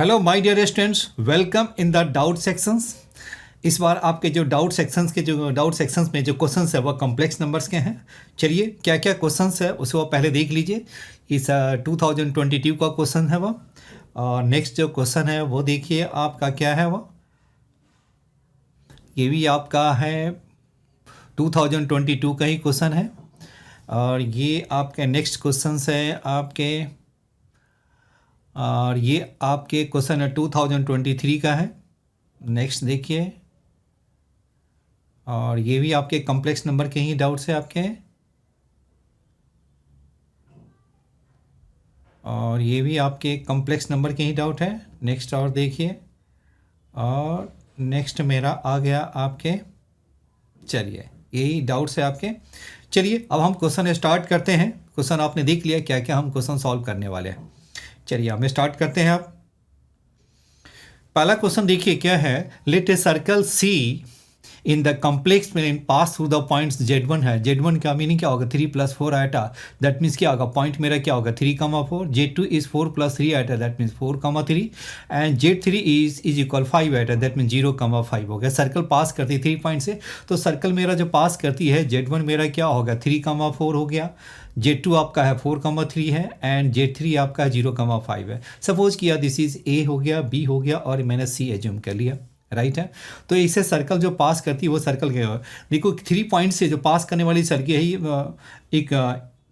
Hello my dear students, welcome in the doubt sections. इस बार आपके जो डाउट सेक्शंस में जो क्वेश्चंस है वो कॉम्प्लेक्स नंबर्स के हैं। चलिए क्या क्या क्वेश्चंस है उसको पहले देख लीजिए। इस 2022 का क्वेश्चन है वो, और नेक्स्ट जो क्वेश्चन है वो देखिए आपका क्या है वो, ये भी आपका है 2022 का ही क्वेश्चन है। और ये आपके नेक्स्ट क्वेश्चन है आपके, और ये आपके क्वेश्चन है 2023 का है। नेक्स्ट देखिए, और ये भी आपके कॉम्प्लेक्स नंबर के ही डाउट्स है आपके, और ये भी आपके कॉम्प्लेक्स नंबर के ही डाउट है। नेक्स्ट और देखिए, और नेक्स्ट मेरा आ गया आपके, चलिए यही डाउट्स है आपके। चलिए अब हम क्वेश्चन स्टार्ट करते हैं। क्वेश्चन आपने देख लिया क्या क्या हम क्वेश्चन सॉल्व करने वाले हैं। चलिए हमें स्टार्ट करते हैं। आप पहला क्वेश्चन देखिए क्या है, let a circle C in the complex में पास थ्रू द पॉइंट्स Z1 है। Z1 का मीनिंग क्या होगा, 3 + 4 आइटा, दैट मीन्स क्या होगा, पॉइंट मेरा क्या होगा 3, 4। Z2 is 4 + 3 iota, that means 4, 3, and Z3 is equal 5 iota, that means 0, 5 हो गया। सर्कल पास करती है 3 पॉइंट से, तो सर्कल मेरा जो पास करती है Z1 मेरा क्या होगा 3, 4 हो गया। Z2 आपका है 4, 3 है, एंड Z3 आपका 0, 5 है। सपोज किया दिस इज A हो गया, B हो गया, और मैंने C एज्यूम कर लिया, राइट है। तो इससे सर्कल जो पास करती है वो सर्कल क्या है, देखो 3 पॉइंट से जो पास करने वाली सर्कल है, एक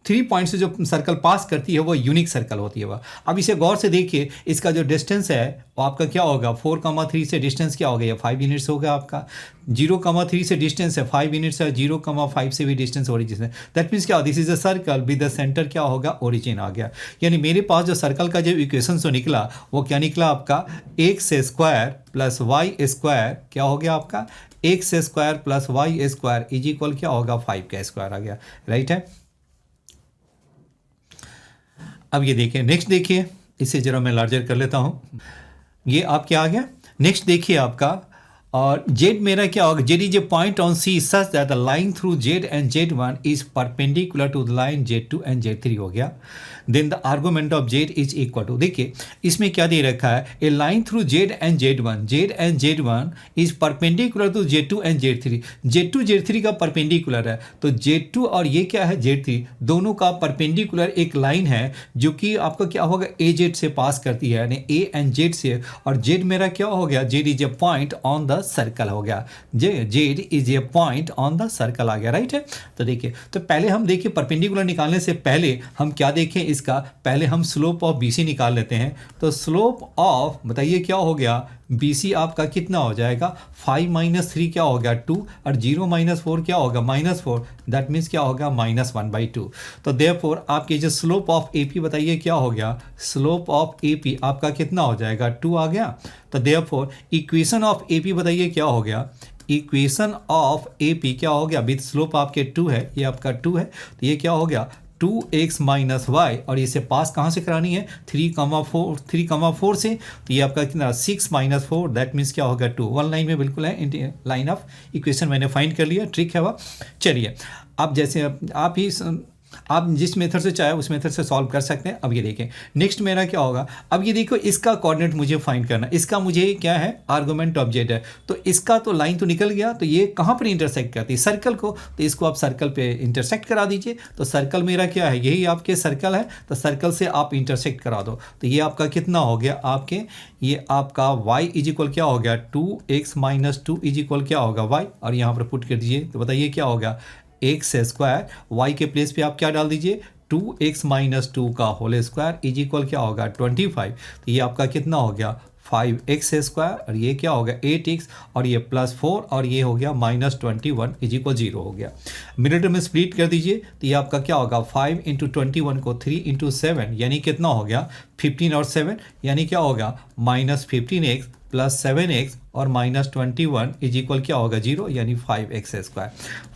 3 पॉइंट से जो सर्कल पास करती है वो यूनिक सर्कल होती है वह। अब इसे गौर से देखिए, इसका जो डिस्टेंस है वो आपका क्या होगा, 4, 3 से डिस्टेंस क्या हो गया, 5 यूनिट्स होगा आपका। 0, 3 से डिस्टेंस है 5 यूनिट्स है, 0, 5 से भी डिस्टेंस ओरिजिन है। दैट मीन्स क्या, this is a circle with the centre क्या होगा, ओरिजिन आ गया। यानी मेरे पास जो सर्कल का जो इक्वेशन जो निकला वो क्या निकला आपका, x² + y² क्या हो गया आपका, x² + y² इज इक्वल क्या होगा 5 आ गया, राइट है। अब ये देखिए, नेक्स्ट देखिए, इसे जरा मैं लार्जर कर लेता हूँ। ये आप क्या आ गया, नेक्स्ट देखिए आपका, और Z मेरा क्या होगा, Z is a point on C such that the line through Z and Z1 is perpendicular to the line Z2 and Z3 हो गया। Then the argument of Z is equal to, देखिए इसमें क्या दे रखा है, a line through Z and Z1 is perpendicular to Z2 and Z3। Z2 Z3 का perpendicular है, तो Z2 और ये क्या है Z3, दोनों का परपेंडिकुलर एक लाइन है जो कि आपका क्या होगा AZ से पास करती है, यानी A एंड Z से। और Z मेरा क्या हो गया, Z is a point on the circle हो गया, Z is a point on the circle आ गया, राइट है। तो देखिए, तो पहले हम देखिए परपेंडिकुलर निकालने से पहले हम क्या देखें, इसका पहले हम स्लोप ऑफ BC निकाल लेते हैं। तो स्लोप ऑफ बताइए क्या हो गया, BC आपका कितना हो जाएगा, 5 - 3 क्या हो गया 2, और 0 - 4 क्या होगा -4, दैट मीन्स क्या होगा -1/2। तो देयरफॉर आपकी जो स्लोप ऑफ AP बताइए क्या हो गया, स्लोप ऑफ AP आपका कितना हो जाएगा 2 आ गया। तो देयरफॉर इक्वेशन ऑफ AP बताइए क्या हो गया, इक्वेशन ऑफ AP क्या हो गया, विद स्लोप आपके 2 है, ये आपका 2 है, तो ये क्या हो गया 2x - y, और इसे पास कहाँ से करानी है 3, 4 से, तो ये आपका कितना 6 - 4, दैट मीन्स क्या होगा 2। वन लाइन में बिल्कुल है, लाइन ऑफ इक्वेशन मैंने फाइंड कर लिया, ट्रिक है वह। चलिए अब जैसे आप जिस मेथड से चाहे उस मेथड से सॉल्व कर सकते हैं। अब ये देखें नेक्स्ट मेरा क्या होगा, अब ये देखो इसका कोऑर्डिनेट मुझे फाइंड करना, इसका मुझे क्या है आर्गुमेंट ऑफ Z है। तो इसका तो लाइन तो निकल गया, तो ये कहाँ पर इंटरसेक्ट करती है, सर्कल को, तो इसको आप सर्कल पे इंटरसेक्ट करा दीजिए। तो सर्कल मेरा क्या है, यही आपके सर्कल है, तो सर्कल से आप इंटरसेक्ट करा दो। तो ये आपका कितना हो गया आपके, ये आपका y इज इक्वल क्या हो गया 2x - 2 इज इक्वल क्या होगा y, और यहाँ पर पुट कर दीजिए। तो बताइए क्या होगा x² y के प्लेस पे आप क्या डाल दीजिए 2x - 2 का होल स्क्वायर इज इक्वल क्या होगा 25। तो ये आपका कितना हो गया 5x², और ये क्या हो गया 8x, और ये +4, और ये हो गया -21 इज इक्वल 0 हो गया। मिनट में स्प्लिट कर दीजिए, तो ये आपका क्या होगा 5 × 21 को 3 × 7 यानी कितना हो गया 15 और 7 यानी क्या होगा -15x + 7x और -21 इज इक्वल क्या होगा 0 यानी 5x²।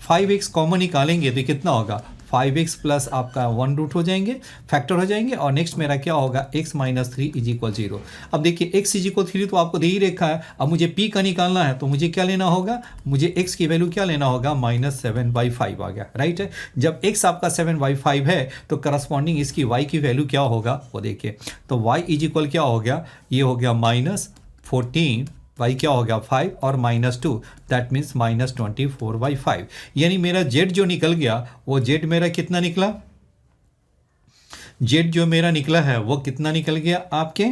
5x कॉमन निकालेंगे तो कितना होगा 5x प्लस आपका 1 रूट हो जाएंगे, फैक्टर हो जाएंगे, और नेक्स्ट मेरा क्या होगा x माइनस 3 इज इक्वल 0। अब देखिए x इज इक्वल 3 तो आपको दे ही रखा है। अब मुझे p का निकालना है तो मुझे क्या लेना होगा, मुझे x की वैल्यू क्या लेना होगा, -7/5 आ गया, राइट है। जब x आपका 7/5 है तो करस्पॉन्डिंग इसकी y की वैल्यू क्या होगा वो देखिए, तो y इज इक्वल क्या हो गया, ये हो गया -14, y क्या हो गया 5 और -2, दैट मीन्स -24/5। यानी मेरा z जो निकल गया वो z मेरा कितना निकला, z जो मेरा निकला है वो कितना निकल गया आपके,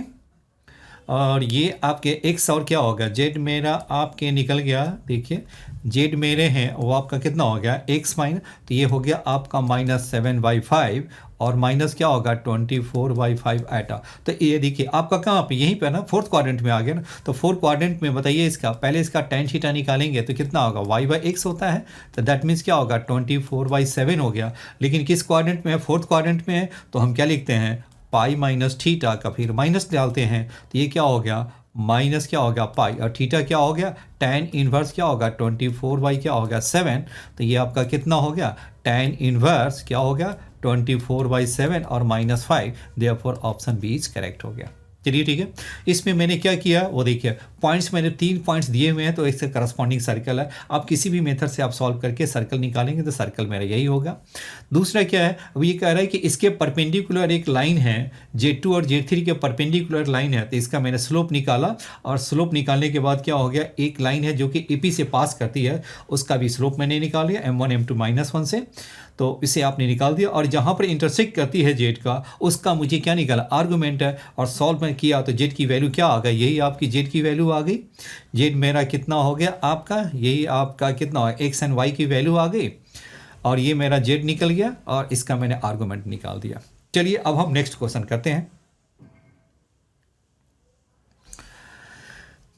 और ये आपके x और क्या होगा, z मेरा आपके निकल गया, देखिए z मेरे हैं वो आपका कितना हो गया x माइनस, तो ये हो गया आपका -7/5 और माइनस क्या होगा 24/5 आटा। तो ये देखिए आपका कहाँ पे, यहीं पे ना फोर्थ क्वाड्रेंट में आ गया ना। तो फोर्थ क्वाड्रेंट में बताइए इसका, पहले इसका tan थीटा निकालेंगे तो कितना होगा, y/x होता है, तो दैट मीन्स क्या होगा 24/7 हो गया। लेकिन किस क्वाड्रेंट में है, फोर्थ क्वाड्रेंट में है, तो हम क्या लिखते हैं पाई माइनस थीटा का फिर माइनस डालते हैं, तो ये क्या हो गया माइनस क्या हो गया पाई, और थीटा क्या हो गया tan इनवर्स क्या होगा 24 क्या हो गया 7, तो ये आपका कितना हो गया tan इनवर्स क्या हो गया 24/7 और -5, therefore option B is correct हो गया। चलिए ठीक है, इसमें मैंने क्या किया वो देखिए, पॉइंट्स मैंने 3 पॉइंट्स दिए हुए हैं तो इससे करस्पॉन्डिंग सर्कल है। आप किसी भी मेथड से आप सॉल्व करके सर्कल निकालेंगे तो सर्कल मेरा यही होगा। दूसरा क्या है, अब ये कह रहा है कि इसके परपेंडिकुलर एक लाइन है, J2 और J3 के परपेंडिकुलर लाइन है, तो इसका मैंने स्लोप निकाला, और स्लोप निकालने के बाद क्या हो गया, एक लाइन है जो कि AP से पास करती है, उसका भी स्लोप मैंने निकाल लिया M1 M2 -1 से, तो इसे आपने निकाल दिया। और जहाँ पर इंटरसेक्ट करती है जेड का, उसका मुझे क्या निकाला आर्गुमेंट है, और सॉल्व में किया तो जेड की वैल्यू क्या आ गई, यही आपकी जेड की वैल्यू आ गई। जेड मेरा कितना हो गया आपका, यही आपका कितना हो एक्स एंड वाई की वैल्यू आ गई, और ये मेरा जेड निकल गया, और इसका मैंने आर्गुमेंट निकाल दिया। चलिए अब हम नेक्स्ट क्वेश्चन करते हैं।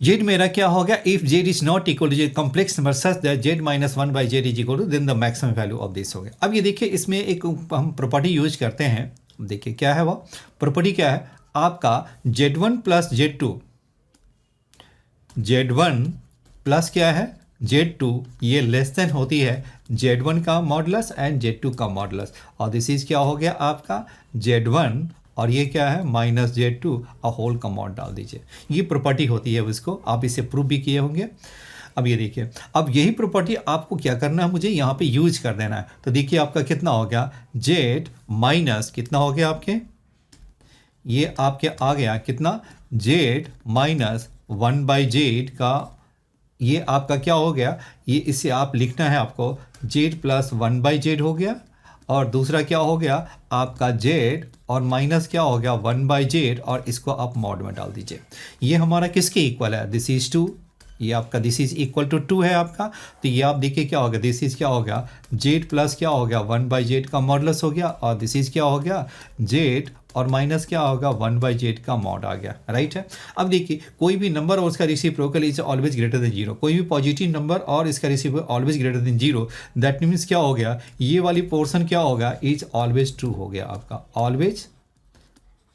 जेड मेरा क्या हो गया, if Z is not equal to Z complex number such that Z -1/z is equal to, then the maximum value of this हो गया। अब ये देखिए इसमें एक हम प्रॉपर्टी यूज करते हैं, देखिए क्या है वो प्रॉपर्टी, क्या है आपका z1 plus z2, z1 plus क्या है z2, ये लेस देन होती है z1 का मॉडुलस एंड z2 का मॉडुलस, और दिस इज क्या हो गया आपका z1 और ये क्या है -z2 होल का मॉड डाल दीजिए। ये प्रॉपर्टी होती है उसको, आप इसे प्रूव भी किए होंगे। अब ये देखिए, अब यही प्रॉपर्टी आपको क्या करना है, मुझे यहाँ पे यूज कर देना है। तो देखिए आपका कितना हो गया z माइनस कितना हो गया आपके, ये आपके आ गया कितना z माइनस 1/z का, ये आपका क्या हो गया, ये इसे आप लिखना है आपको z प्लस 1/z हो गया, और दूसरा क्या हो गया आपका z और माइनस क्या हो गया 1/z, और इसको आप मॉड में डाल दीजिए। ये हमारा किसके इक्वल है, दिस इज 2, ये आपका दिस इज इक्वल टू 2 है आपका, तो ये आप देखिए क्या होगा, दिस इज क्या हो गया z प्लस क्या हो गया 1/z का मॉडुलस हो गया, और दिस इज क्या हो गया z और माइनस क्या होगा 1/z का मॉड आ गया, राइट है। अब देखिए कोई भी नंबर और उसका reciprocal is always greater than 0, कोई भी पॉजिटिव नंबर और इसका reciprocal always greater than 0, that means क्या हो गया, ये वाली पोर्शन क्या होगा इज ऑलवेज ट्रू हो गया आपका,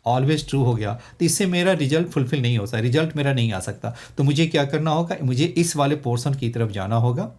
ऑलवेज ट्रू हो गया। तो इससे मेरा रिजल्ट फुलफिल नहीं होता, रिजल्ट मेरा नहीं आ सकता। तो मुझे क्या करना होगा, मुझे इस वाले पोर्शन की तरफ जाना होगा,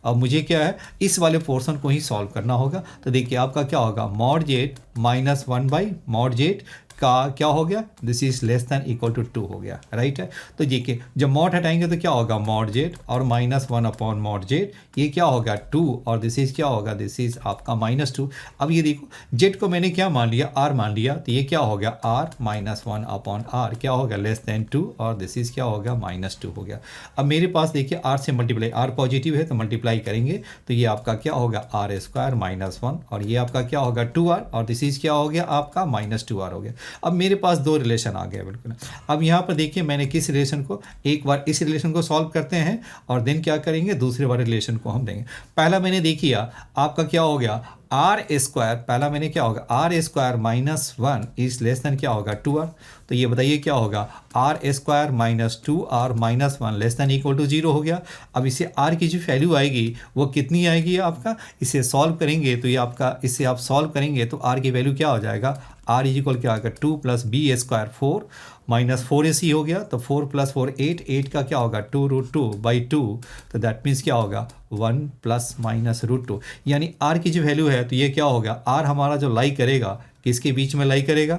अब मुझे क्या है इस वाले पोर्शन को ही सॉल्व करना होगा। तो देखिए आपका क्या होगा मॉड जेड माइनस 1/मॉड जेड का क्या हो गया, this is less than equal to 2 हो गया, राइट है। तो देखिए जब मॉड हटाएंगे तो क्या होगा मॉड जेड और -1 अपॉन मॉड जेड, ये क्या होगा 2, और दिस इज क्या होगा, दिस इज आपका -2। अब ये देखो जेड को मैंने क्या मान लिया, आर मान लिया, तो ये क्या हो गया r -1 अपॉन आर क्या होगा लेस दैन 2, और दिस इज क्या होगा -2 हो गया। अब मेरे पास देखिए r से मल्टीप्लाई, r पॉजिटिव है तो मल्टीप्लाई करेंगे तो ये आपका क्या होगा r² -1, और ये आपका क्या होगा 2r, और दिस इज क्या हो गया आपका -2r हो गया। अब मेरे पास दो रिलेशन आ गया बिल्कुल। अब यहाँ पर देखिए मैंने किस रिलेशन को, एक बार इस रिलेशन को सॉल्व करते हैं और देन क्या करेंगे दूसरे वाले रिलेशन को हम देंगे। पहला मैंने देखिए आपका क्या हो गया r², पहला मैंने क्या होगा r² -1 इज लेस देन क्या होगा 2r, तो ये बताइए क्या होगा, R square minus 2r minus 1 less than equal to 0 हो गया। अब इसे r की जो वैल्यू आएगी वो कितनी आएगी आपका, इसे सॉल्व करेंगे तो ये आपका, इसे आप सॉल्व करेंगे तो r की वैल्यू क्या हो जाएगा, r इज इक्वल क्या आएगा 2 plus B square 4 minus 4ac हो गया, तो 4 प्लस 4 8, 8 का क्या होगा 2√2/2, तो दैट मीन्स क्या होगा 1 प्लस माइनस √2, यानी r की जो वैल्यू है तो ये क्या होगा, r हमारा जो लाई करेगा किसके बीच में लाई करेगा,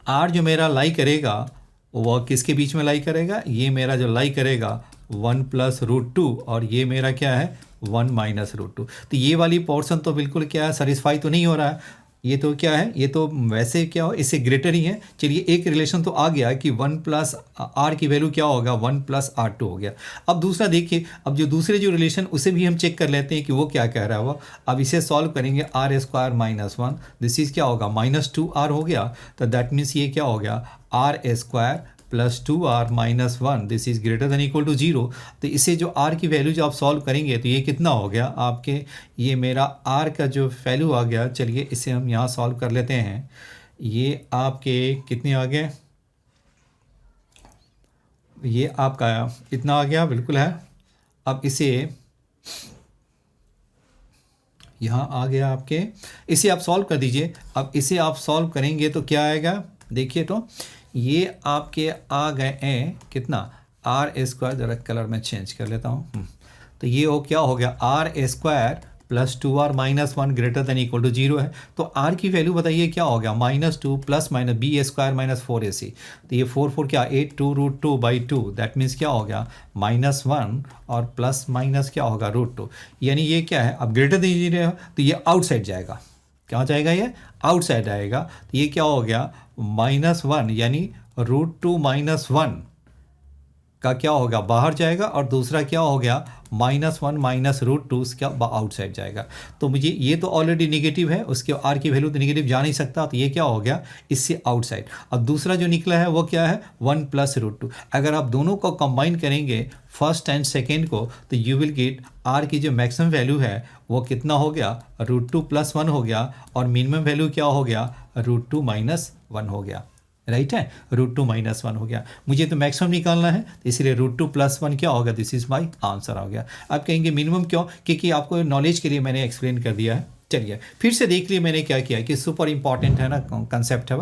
r जो मेरा लाई करेगा वह किसके बीच में लाई करेगा, ये मेरा जो लाई करेगा 1 प्लस √2 और ये मेरा क्या है 1 माइनस √2। तो ये वाली पोर्शन तो बिल्कुल क्या है सेटिस्फाई तो नहीं हो रहा है, ये तो क्या है, ये तो वैसे क्या हो इससे ग्रेटर ही है। चलिए एक रिलेशन तो आ गया कि 1 प्लस आर की वैल्यू क्या होगा 1 प्लस R2 हो गया। अब दूसरा देखिए, अब जो दूसरे जो रिलेशन उसे भी हम चेक कर लेते हैं कि वो क्या कह रहा है वो। अब इसे सॉल्व करेंगे R square minus 1, this is क्या होगा -2r हो गया, तो दैट मीन्स ये क्या हो गया are square plus 2r minus 1, this is greater than equal to 0। तो इसे जो r की वैल्यू जो आप सॉल्व करेंगे तो ये कितना हो गया आपके, ये मेरा r का जो वैल्यू आ गया, चलिए इसे हम यहाँ सॉल्व कर लेते हैं। ये आपके कितने आ गए, ये आपका इतना आ गया, बिल्कुल है। अब इसे यहाँ आ गया आपके, इसे आप सॉल्व कर दीजिए। अब इसे आप सॉल्व करेंगे तो क्या आएगा, देखिए तो ये आपके आ गए हैं कितना आर स्क्वायर, जरा कलर में चेंज कर लेता हूँ। तो ये हो क्या हो गया are square plus 2r minus 1 greater than equal to 0 है। तो r की वैल्यू बताइए क्या हो गया -2 plus minus b square minus 4ac, तो ये 4 क्या 8 2√2/2, दैट मीन्स क्या हो गया -1 और प्लस माइनस क्या होगा √2, यानी ये क्या है अब ग्रेटर देन 0 है तो ये आउटसाइड जाएगा, क्या जाएगा ये आउटसाइड आएगा। तो ये क्या हो गया -1 यानी √2 माइनस 1 का क्या होगा बाहर जाएगा, और दूसरा क्या हो गया -1 माइनस √2 क्या आउटसाइड जाएगा। तो मुझे ये तो ऑलरेडी नेगेटिव है, उसके r की वैल्यू तो नेगेटिव जा नहीं सकता, तो ये क्या हो गया इससे आउटसाइड। अब दूसरा जो निकला है वो क्या है 1 प्लस √2। अगर आप दोनों को कंबाइन करेंगे फर्स्ट एंड सेकेंड को तो यू विल गेट r की जो मैक्सिमम वैल्यू है वो कितना हो गया √2 प्लस 1 हो गया, और मिनिमम वैल्यू क्या हो गया √2 माइनस 1 हो गया, राइट है √2 माइनस 1 हो गया। मुझे तो मैक्सिमम निकालना है तो इसलिए √2 प्लस 1 क्या होगा, दिस इज माय आंसर हो गया। आप कहेंगे मिनिमम क्यों, क्योंकि आपको नॉलेज के लिए मैंने एक्सप्लेन कर दिया है। चलिए फिर से देख लिए मैंने क्या किया कि सुपर इंपॉर्टेंट है ना कंसेप्ट है,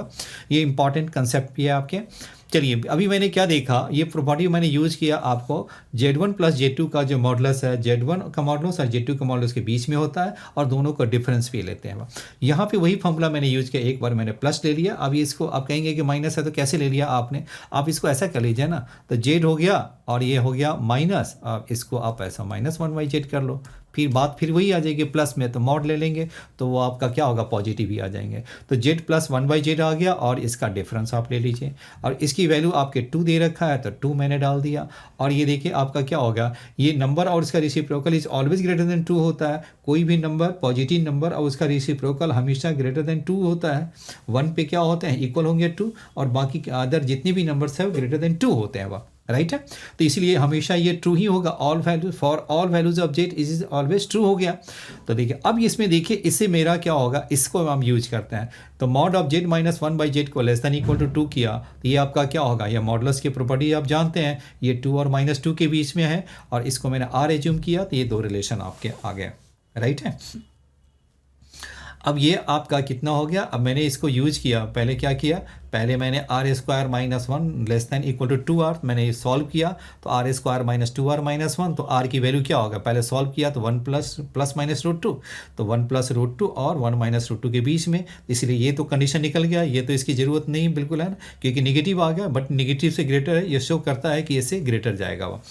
ये इंपॉर्टेंट कंसेप्ट भी है आपके। चलिए अभी मैंने क्या देखा, ये प्रॉपर्टी मैंने यूज़ किया आपको Z1 प्लस Z2 का जो मॉडुलस है, Z1 का मॉडुलस और Z2 का मॉडुलस के बीच में होता है, और दोनों का डिफरेंस भी लेते हैं। यहाँ पे वही फॉर्मूला मैंने यूज़ किया, एक बार मैंने प्लस ले लिया। अभी इसको आप कहेंगे कि माइनस है तो कैसे ले लिया आपने, आप इसको ऐसा कर लीजिए ना, तो Z हो गया और ये हो गया माइनस, अब इसको आप ऐसा -1/Z कर लो, फिर बात फिर वही आ जाएगी प्लस में, तो मॉड ले लेंगे तो वो आपका क्या होगा पॉजिटिव ही आ जाएंगे। तो Z प्लस 1/Z आ गया, और इसका डिफरेंस आप ले लीजिए, और इसकी वैल्यू आपके 2 दे रखा है तो 2 मैंने डाल दिया। और ये देखिए आपका क्या होगा, ये नंबर और इसका reciprocal is always greater than 2 होता है। कोई भी नंबर पॉजिटिव नंबर और उसका रेसिप्रोकल हमेशा ग्रेटर देन 2 होता है। 1 पे क्या होते हैं इक्वल होंगे 2, और बाकी अदर जितने भी नंबर्स है वो ग्रेटर देन 2 होते हैं वह, राइट है। तो इसलिए हमेशा ये ट्रू ही होगा, all value for all values of Z is always true हो गया। तो देखिए अब इसमें देखिए इससे मेरा क्या होगा, इसको हम यूज करते हैं। तो mod of Z minus 1/Z को लेस देन इक्वल टू 2 किया, तो ये आपका क्या होगा, ये मॉडुलस की प्रॉपर्टी आप जानते हैं, ये 2 और -2 के बीच में है, और इसको मैंने R एज्यूम किया, तो ये दो रिलेशन आपके आ गए, राइट है। अब ये आपका कितना हो गया, अब मैंने इसको यूज किया, पहले क्या किया, पहले मैंने r square minus 1 less than equal to 2r मैंने ये सॉल्व किया, तो r square minus 2r minus 1, तो r की वैल्यू क्या होगा, पहले सॉल्व किया तो 1 प्लस माइनस √2, तो 1 प्लस √2 और 1 माइनस √2 के बीच में, इसलिए ये तो कंडीशन निकल गया, ये तो इसकी ज़रूरत नहीं बिल्कुल है ना, क्योंकि निगेटिव आ गया, बट निगेटिव से ग्रेटर है, ये शो करता है कि इससे ग्रेटर जाएगा वो।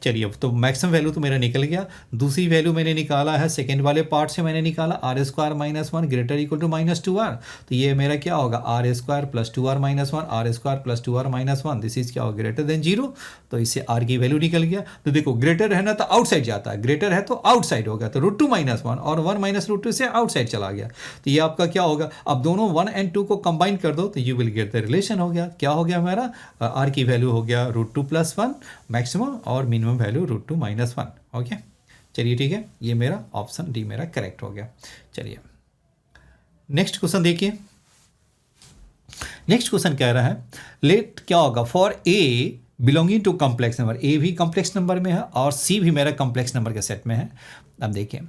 चलिए अब तो मैक्सिमम वैल्यू तो मेरा निकल गया। दूसरी वैल्यू मैंने निकाला है सेकेंड वाले पार्ट से, मैंने निकाला r square minus 1 greater equal to -2r, तो ये मेरा क्या होगा r square plus 2r minus 1, r square plus 2r minus 1, this is क्या होगा ग्रेटर देन 0, तो इससे r की वैल्यू निकल गया। तो देखो ग्रेटर है ना तो आउटसाइड जाता है, ग्रेटर है तो आउटसाइड होगा, तो √2 माइनस 1 और 1 माइनस √2 से आउटसाइड चला गया। तो ये आपका क्या होगा, अब दोनों 1 एंड 2 को कंबाइन कर दो तो you will get the relation हो गया, क्या हो गया हमारा r की वैल्यू हो गया √2 प्लस 1 मैक्सिमम, और मिनिमम वैल्यू √2 माइनस 1, ओके। चलिए ठीक है, ये मेरा ऑप्शन डी मेरा करेक्ट हो गया। चलिए नेक्स्ट क्वेश्चन देखिए, नेक्स्ट क्वेश्चन कह रहा है लेट क्या होगा for a belonging to complex number, a भी कॉम्प्लेक्स नंबर में है और सी भी मेरा कॉम्प्लेक्स नंबर के सेट में है। अब देखिए,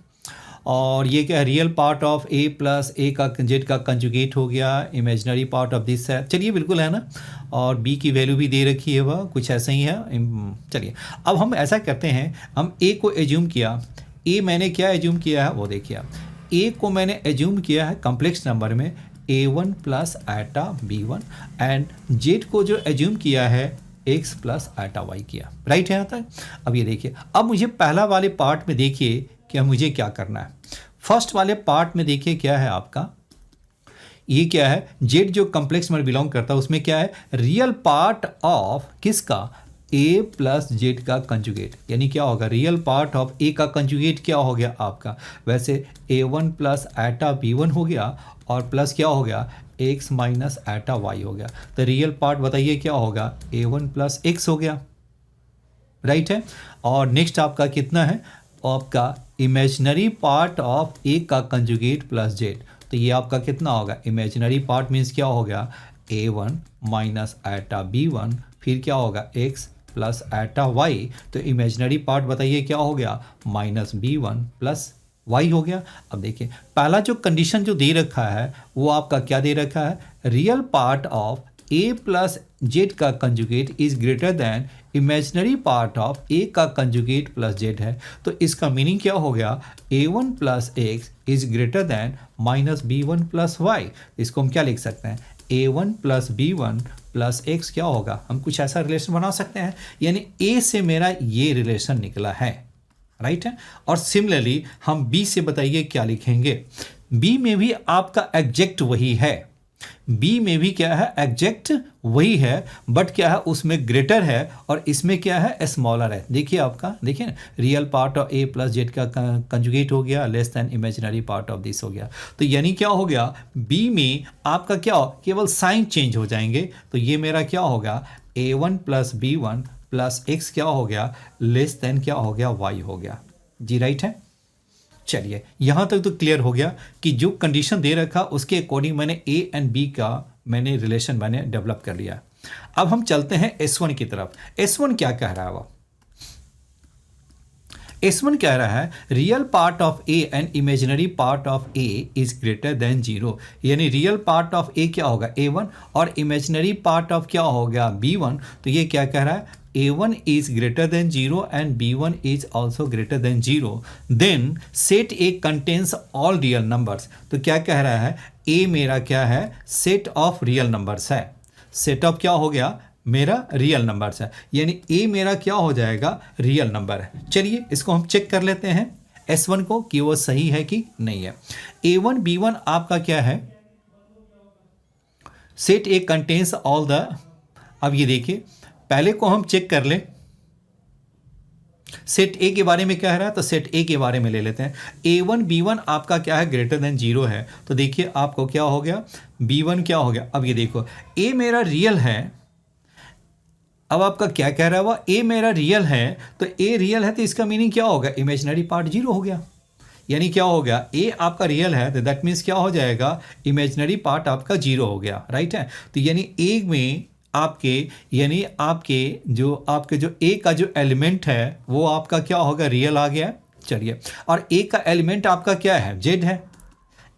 और ये क्या है, real part of a plus a का जेड का कंजुगेट हो गया, इमेजिनरी पार्ट ऑफ दिस है, चलिए बिल्कुल है ना, और बी की वैल्यू भी दे रखी है, वह कुछ ऐसा ही है। चलिए अब हम ऐसा करते हैं, हम ए को एज्यूम किया, ए मैंने क्या एज्यूम किया है वो देखिए, ए को मैंने एज्यूम किया है कॉम्प्लेक्स नंबर में a1 प्लस आटा b1 एंड जेड को जो एज्यूम किया है x प्लस आटा y किया, राइट है यहाँ तक। अब ये देखिए, अब मुझे पहला वाले पार्ट में देखिए कि मुझे क्या करना है। फर्स्ट वाले पार्ट में देखिए क्या है आपका, ये क्या है, जेड जो कॉम्प्लेक्स नंबर बिलोंग करता है उसमें क्या है, रियल पार्ट ऑफ किसका, ए प्लस जेड का कंजुगेट, यानी क्या होगा, रियल पार्ट ऑफ ए का कंजुगेट क्या हो गया आपका, वैसे a1 प्लस आटा b1 हो गया और प्लस क्या हो गया x माइनस आटा y हो गया। तो रियल पार्ट बताइए क्या होगा, a1 प्लस x हो गया, राइट है। और नेक्स्ट आपका कितना है, आपका इमेजिनरी पार्ट ऑफ ए का कंजुगेट प्लस जेड, तो ये आपका कितना होगा, इमेजिनरी पार्ट मीन्स क्या हो गया a1 माइनस आटा b1, फिर क्या होगा x प्लस आटा y, तो इमेजिनरी पार्ट बताइए क्या हो गया, माइनस b1 प्लस y हो गया। अब देखिए पहला जो कंडीशन जो दे रखा है वो आपका क्या दे रखा है, real part of a plus z का conjugate is greater than imaginary part of a का कंजुगेट प्लस जेड है, तो इसका मीनिंग क्या हो गया, a1 plus x is greater than minus b1 plus y। इसको हम क्या लिख सकते हैं, a1 plus b1 plus x क्या होगा, हम कुछ ऐसा रिलेशन बना सकते हैं, यानी a से मेरा ये रिलेशन निकला है, राइट है। और सिमिलरली हम b से बताइए क्या लिखेंगे, b में भी आपका एग्जैक्ट वही है, बी में भी क्या है, एग्जैक्ट वही है, बट क्या है उसमें ग्रेटर है और इसमें क्या है स्मॉलर है। देखिए आपका, देखिए ना, real part of a plus z का कंजुगेट हो गया less than imaginary part of this हो गया, तो यानी क्या हो गया, बी में आपका क्या हो, केवल साइन चेंज हो जाएंगे, तो ये मेरा क्या होगा, a1 plus b1 plus x क्या हो गया, लेस देन क्या हो गया, y हो गया जी, राइट है। चलिए यहां तक तो क्लियर हो गया कि जो कंडीशन दे रखा उसके अकॉर्डिंग मैंने ए एंड बी का मैंने रिलेशन मैंने डेवलप कर लिया। अब हम चलते हैं S1 की तरफ। S1 क्या कह रहा है, वो S1 कह रहा है real part of A and imaginary part of A is greater then 0, यानी रियल पार्ट ऑफ ए क्या होगा a1 और इमेजिनरी पार्ट ऑफ क्या हो गया b1, तो ये क्या कह रहा है, a1 is greater than 0 and b1 is also greater than 0, then set A contains all real numbers। तो क्या कह रहा है, a मेरा क्या है, सेट ऑफ रियल नंबर्स है, सेट ऑफ क्या हो गया, मेरा रियल नंबर्स है, यानी a मेरा क्या हो जाएगा, रियल नंबर है। चलिए इसको हम चेक कर लेते हैं S1 को कि वो सही है कि नहीं है। a1 b1 आपका क्या है, set A contains all the, अब ये देखिए पहले को हम चेक कर ले, सेट ए के बारे में क्या है, तो सेट ए के बारे में ले लेते हैं। a1 b1 आपका क्या है, ग्रेटर देन 0 है, तो देखिए आपको क्या हो गया, b1 क्या हो गया। अब ये देखो a मेरा रियल है, अब आपका क्या कह रहा है, वह a मेरा रियल है, तो a रियल है तो इसका मीनिंग क्या होगा, इमेजिनरी पार्ट 0 हो गया, यानी क्या हो गया, a आपका रियल है तो दैट मीन्स क्या हो जाएगा, इमेजिनरी पार्ट आपका 0 हो गया, राइट है। तो यानी a में आपके, यानी आपके जो ए का जो एलिमेंट है वो आपका क्या होगा, रियल आ गया। चलिए, और ए का एलिमेंट आपका क्या है, जेड है,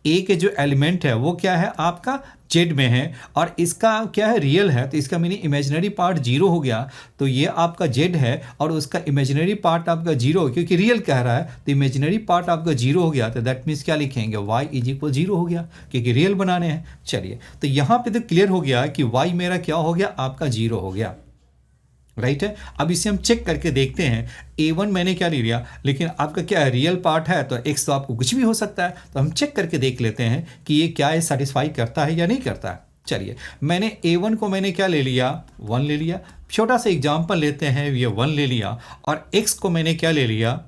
ए के जो एलिमेंट है वो क्या है आपका जेड में है, और इसका क्या है, रियल है, तो इसका मीनिंग इमेजिनरी पार्ट 0 हो गया, तो ये आपका जेड है और उसका इमेजिनरी पार्ट आपका 0, क्योंकि रियल कह रहा है तो इमेजिनरी पार्ट आपका 0 हो गया, तो दैट मीन्स क्या लिखेंगे, y इज इक्वल 0 हो गया, क्योंकि रियल बनाने हैं। चलिए तो यहाँ पे तो क्लियर हो गया कि y मेरा क्या हो गया, आपका 0 हो गया, राइट है। अब इसे हम चेक करके देखते हैं, a1 मैंने क्या ले लिया, लेकिन आपका क्या है, रियल पार्ट है, तो x तो आपको कुछ भी हो सकता है, तो हम चेक करके देख लेते हैं कि ये क्या है, सेटिस्फाई करता है या नहीं करता है। चलिए मैंने a1 को मैंने क्या ले लिया, 1 ले लिया, छोटा सा एग्जाम्पल लेते हैं, ये 1 ले लिया, और x को मैंने क्या ले लिया,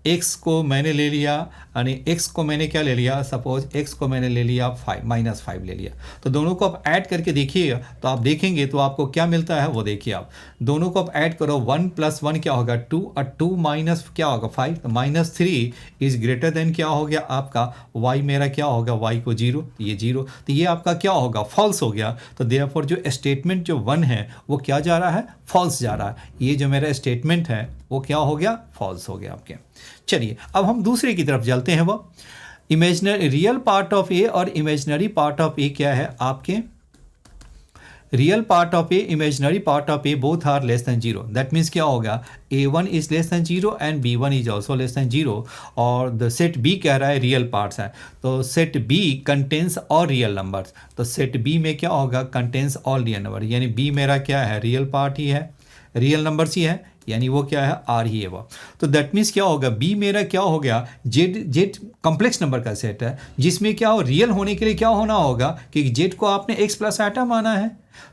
x को मैंने ले लिया यानी x को मैंने क्या ले लिया, सपोज x को मैंने ले लिया 5 -5 ले लिया, तो दोनों को आप ऐड करके देखिएगा तो आप देखेंगे तो आपको क्या मिलता है वो देखिए। आप दोनों को आप ऐड करो, 1 + 1 क्या होगा 2 और 2 माइनस क्या होगा 5, तो -3 इज ग्रेटर देन क्या हो गया आपका y, मेरा क्या होगा y को 0, ये 0, तो ये आपका क्या होगा फॉल्स हो गया। तो देयरफॉर जो स्टेटमेंट जो 1 है वो क्या जा रहा है, फॉल्स जा रहा है। ये जो मेरा स्टेटमेंट है वो क्या हो गया, फॉल्स हो गया आपके। चलिए अब हम दूसरे की तरफ चलते हैं। वो imaginary real part of a और इमेजिनरी पार्ट ऑफ ए क्या है आपके, real part of a, imaginary part of a both are less than 0। That means क्या होगा a1 is less than 0 and b1 is also less than 0। और the set b कह रहा है real parts हैं, तो set b contains all real numbers, तो set b में क्या होगा कंटेन्स ऑल रियल नंबर, यानी b मेरा क्या है रियल पार्ट ही है, रियल नंबर्स ही है, यानी वो क्या है आर ही है वो। तो दैट मीन्स क्या होगा बी मेरा क्या हो गया जेड कॉम्प्लेक्स नंबर का सेट है, जिसमें क्या हो रियल होने के लिए क्या होना होगा कि जेड को आपने x प्लस आटा माना है,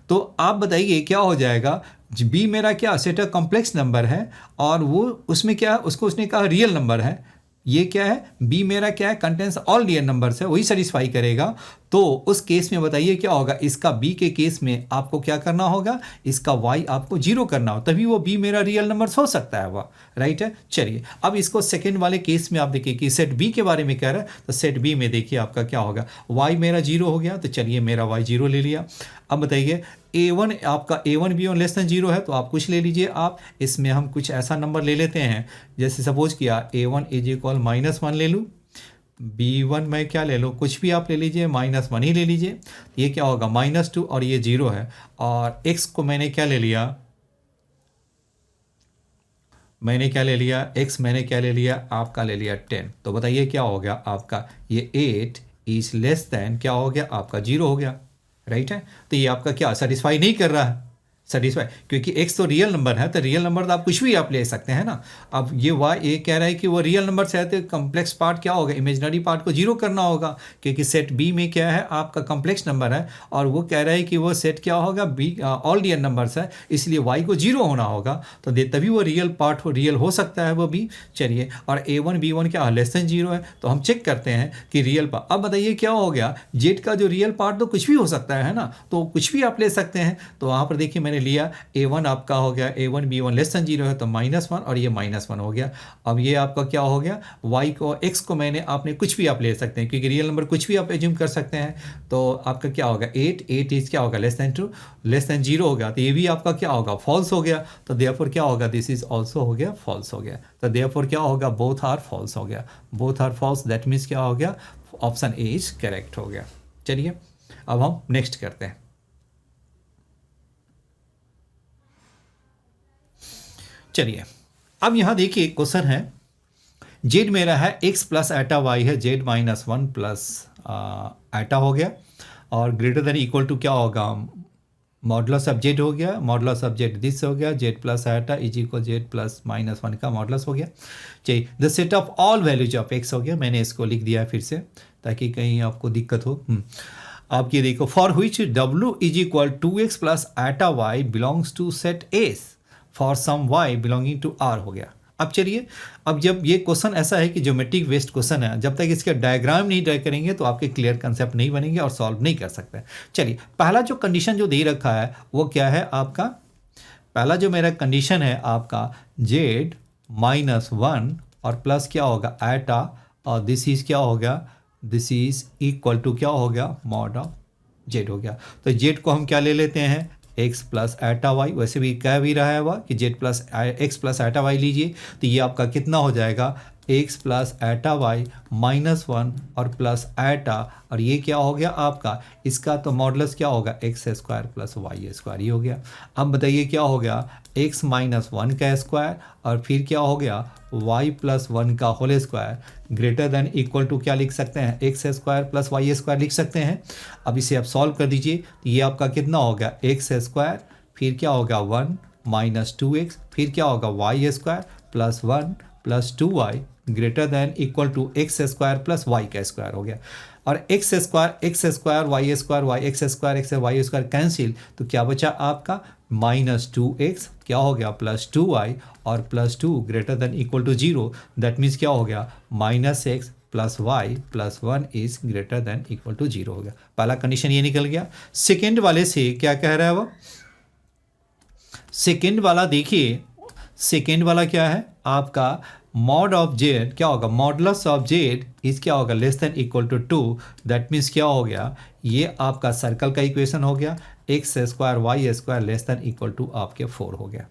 तो आप बताइए क्या हो जाएगा, बी मेरा क्या सेट है कॉम्प्लेक्स नंबर है और वो उसमें क्या है उसको उसने कहा रियल नंबर है, ये क्या है बी मेरा क्या है कंटेंस ऑल रियल नंबर्स है, वही सेटिस्फाई करेगा। तो उस केस में बताइए क्या होगा, इसका बी के केस में आपको क्या करना होगा, इसका वाई आपको 0 करना हो, तभी वो बी मेरा रियल नंबर हो सकता है वह, राइट है। चलिए अब इसको सेकंड वाले केस में आप देखिए कि सेट बी के बारे में कह रहा है, तो सेट बी में देखिए आपका क्या होगा, वाई मेरा 0 हो गया, तो चलिए मेरा वाई 0 ले लिया। अब बताइए a1 आपका a1 b1 लेस देन 0 है, तो आप कुछ ले लीजिए। आप इसमें हम कुछ ऐसा नंबर ले लेते हैं, जैसे सपोज किया a1 इज इक्वल -1 ले लूँ, b1 मैं क्या ले लूँ, कुछ भी आप ले लीजिए -1 ही ले लीजिए। ये क्या होगा -2 और ये 0 है, और x को मैंने क्या ले लिया, x मैंने क्या ले लिया आपका ले लिया 10। तो बताइए क्या हो गया आपका ये 8 इज लेस देन क्या हो गया आपका 0 हो गया, राइट है। तो ये आपका क्या सेटिस्फाई नहीं कर रहा है, सेटिस्फाई क्योंकि x तो रियल नंबर है, तो रियल नंबर तो आप कुछ भी आप ले सकते हैं ना। अब ये ये कह रहा है कि वो रियल नंबर से है, तो कॉम्प्लेक्स पार्ट क्या होगा, इमेजिनरी पार्ट को 0 करना होगा, क्योंकि सेट बी में क्या है आपका कॉम्प्लेक्स नंबर है, और वो कह रहा है कि वो सेट क्या होगा बी ऑल रियल नंबर्स है, इसलिए y को 0 होना होगा, तो तभी वो रियल पार्ट रियल हो सकता है वो भी। चलिए और a1 b1 क्या लेस देन 0 है, तो हम चेक करते हैं कि रियल पार्ट। अब बताइए क्या हो गया, जेड का जो रियल पार्ट तो कुछ भी हो सकता है ना, तो कुछ भी आप ले सकते हैं। तो वहाँ पर देखिए मैंने लिया a1 आपका हो गया a1 b1 लेस देन 0 है, तो -1 और ये -1 हो गया। अब ये आपका क्या हो गया, y को x को मैंने आपने कुछ भी आप ले सकते हैं, क्योंकि रियल नंबर कुछ भी आप एज्यूम कर सकते हैं। तो आपका क्या होगा 8 इज क्या होगा लेस देन 0 हो गया, तो ये भी आपका क्या होगा फॉल्स हो गया। तो देयरफॉर क्या होगा दिस इज ऑल्सो हो गया फॉल्स हो गया। तो देयरफॉर क्या होगा बोथ आर फॉल्स हो गया, both are false, that means क्या हो गया ऑप्शन ए इज करेक्ट हो गया। चलिए अब हम नेक्स्ट करते हैं। चलिए अब यहां देखिए क्वेश्चन है, जेड मेरा है x प्लस एटा वाई है, जेड -1 प्लस एटा हो गया, और ग्रेटर देन इक्वल टू क्या होगा मॉडुलस ऑफ जेड हो गया, मॉडुलस ऑफ जेड दिस हो गया, Z plus iota is equal Z plus -1 का मॉडुलस हो गया। चलिए the set of all values of x हो गया, मैंने इसको लिख दिया फिर से ताकि कहीं आपको दिक्कत हो। आप ये देखो for which w is equal 2x plus eta y belongs to set S for some y belonging to r हो गया। अब चलिए अब जब ये क्वेश्चन ऐसा है कि ज्योमेट्रिक बेस्ड क्वेश्चन है, जब तक इसका डायग्राम नहीं ड्रा करेंगे तो आपके क्लियर कंसेप्ट नहीं बनेंगे और सॉल्व नहीं कर सकते। चलिए पहला जो कंडीशन जो दे रखा है वो क्या है आपका, पहला जो मेरा कंडीशन है आपका z -1 और प्लस क्या होगा एटा, और दिस इज क्या हो गया, दिस इज इक्वल टू क्या हो गया मॉड ऑफ जेड हो गया। तो जेड को हम क्या ले लेते हैं x प्लस एटा वाई, वैसे भी कह भी रहा है वह कि Z plus x plus eta Y लीजिए, तो ये आपका कितना हो जाएगा x प्लस एटा वाई -1 और प्लस एटा, और ये क्या हो गया आपका इसका तो मॉडुलस क्या होगा x² प्लस y² ही हो गया। अब बताइए क्या हो गया x -1 का स्क्वायर और फिर क्या हो गया y प्लस 1 का whole square greater than equal to क्या लिख सकते हैं x² प्लस y² लिख सकते हैं। अब इसे आप सॉल्व कर दीजिए, तो ये आपका कितना हो गया x² फिर क्या होगा 1 -2x फिर क्या होगा y² plus 1 plus 2y greater than equal to x² plus y² हो गया। और x² y² कैंसिल, तो क्या बचा आपका -2x क्या हो गया +2y और +2 greater than equal to 0, that means क्या हो गया -x plus y plus 1 is greater than equal to 0 हो गया। पहला कंडीशन ये निकल गया। सेकेंड वाले से क्या कह रहा है वो, सेकेंड वाला देखिए, सेकेंड वाला क्या है आपका, मॉड ऑफ जेड क्या होगा, मॉडुलस ऑफ जेड इज क्या होगा, less than equal to 2। That means क्या हो गया, ये आपका सर्कल का इक्वेशन हो गया, x square y square less than equal to आपके 4 हो गया।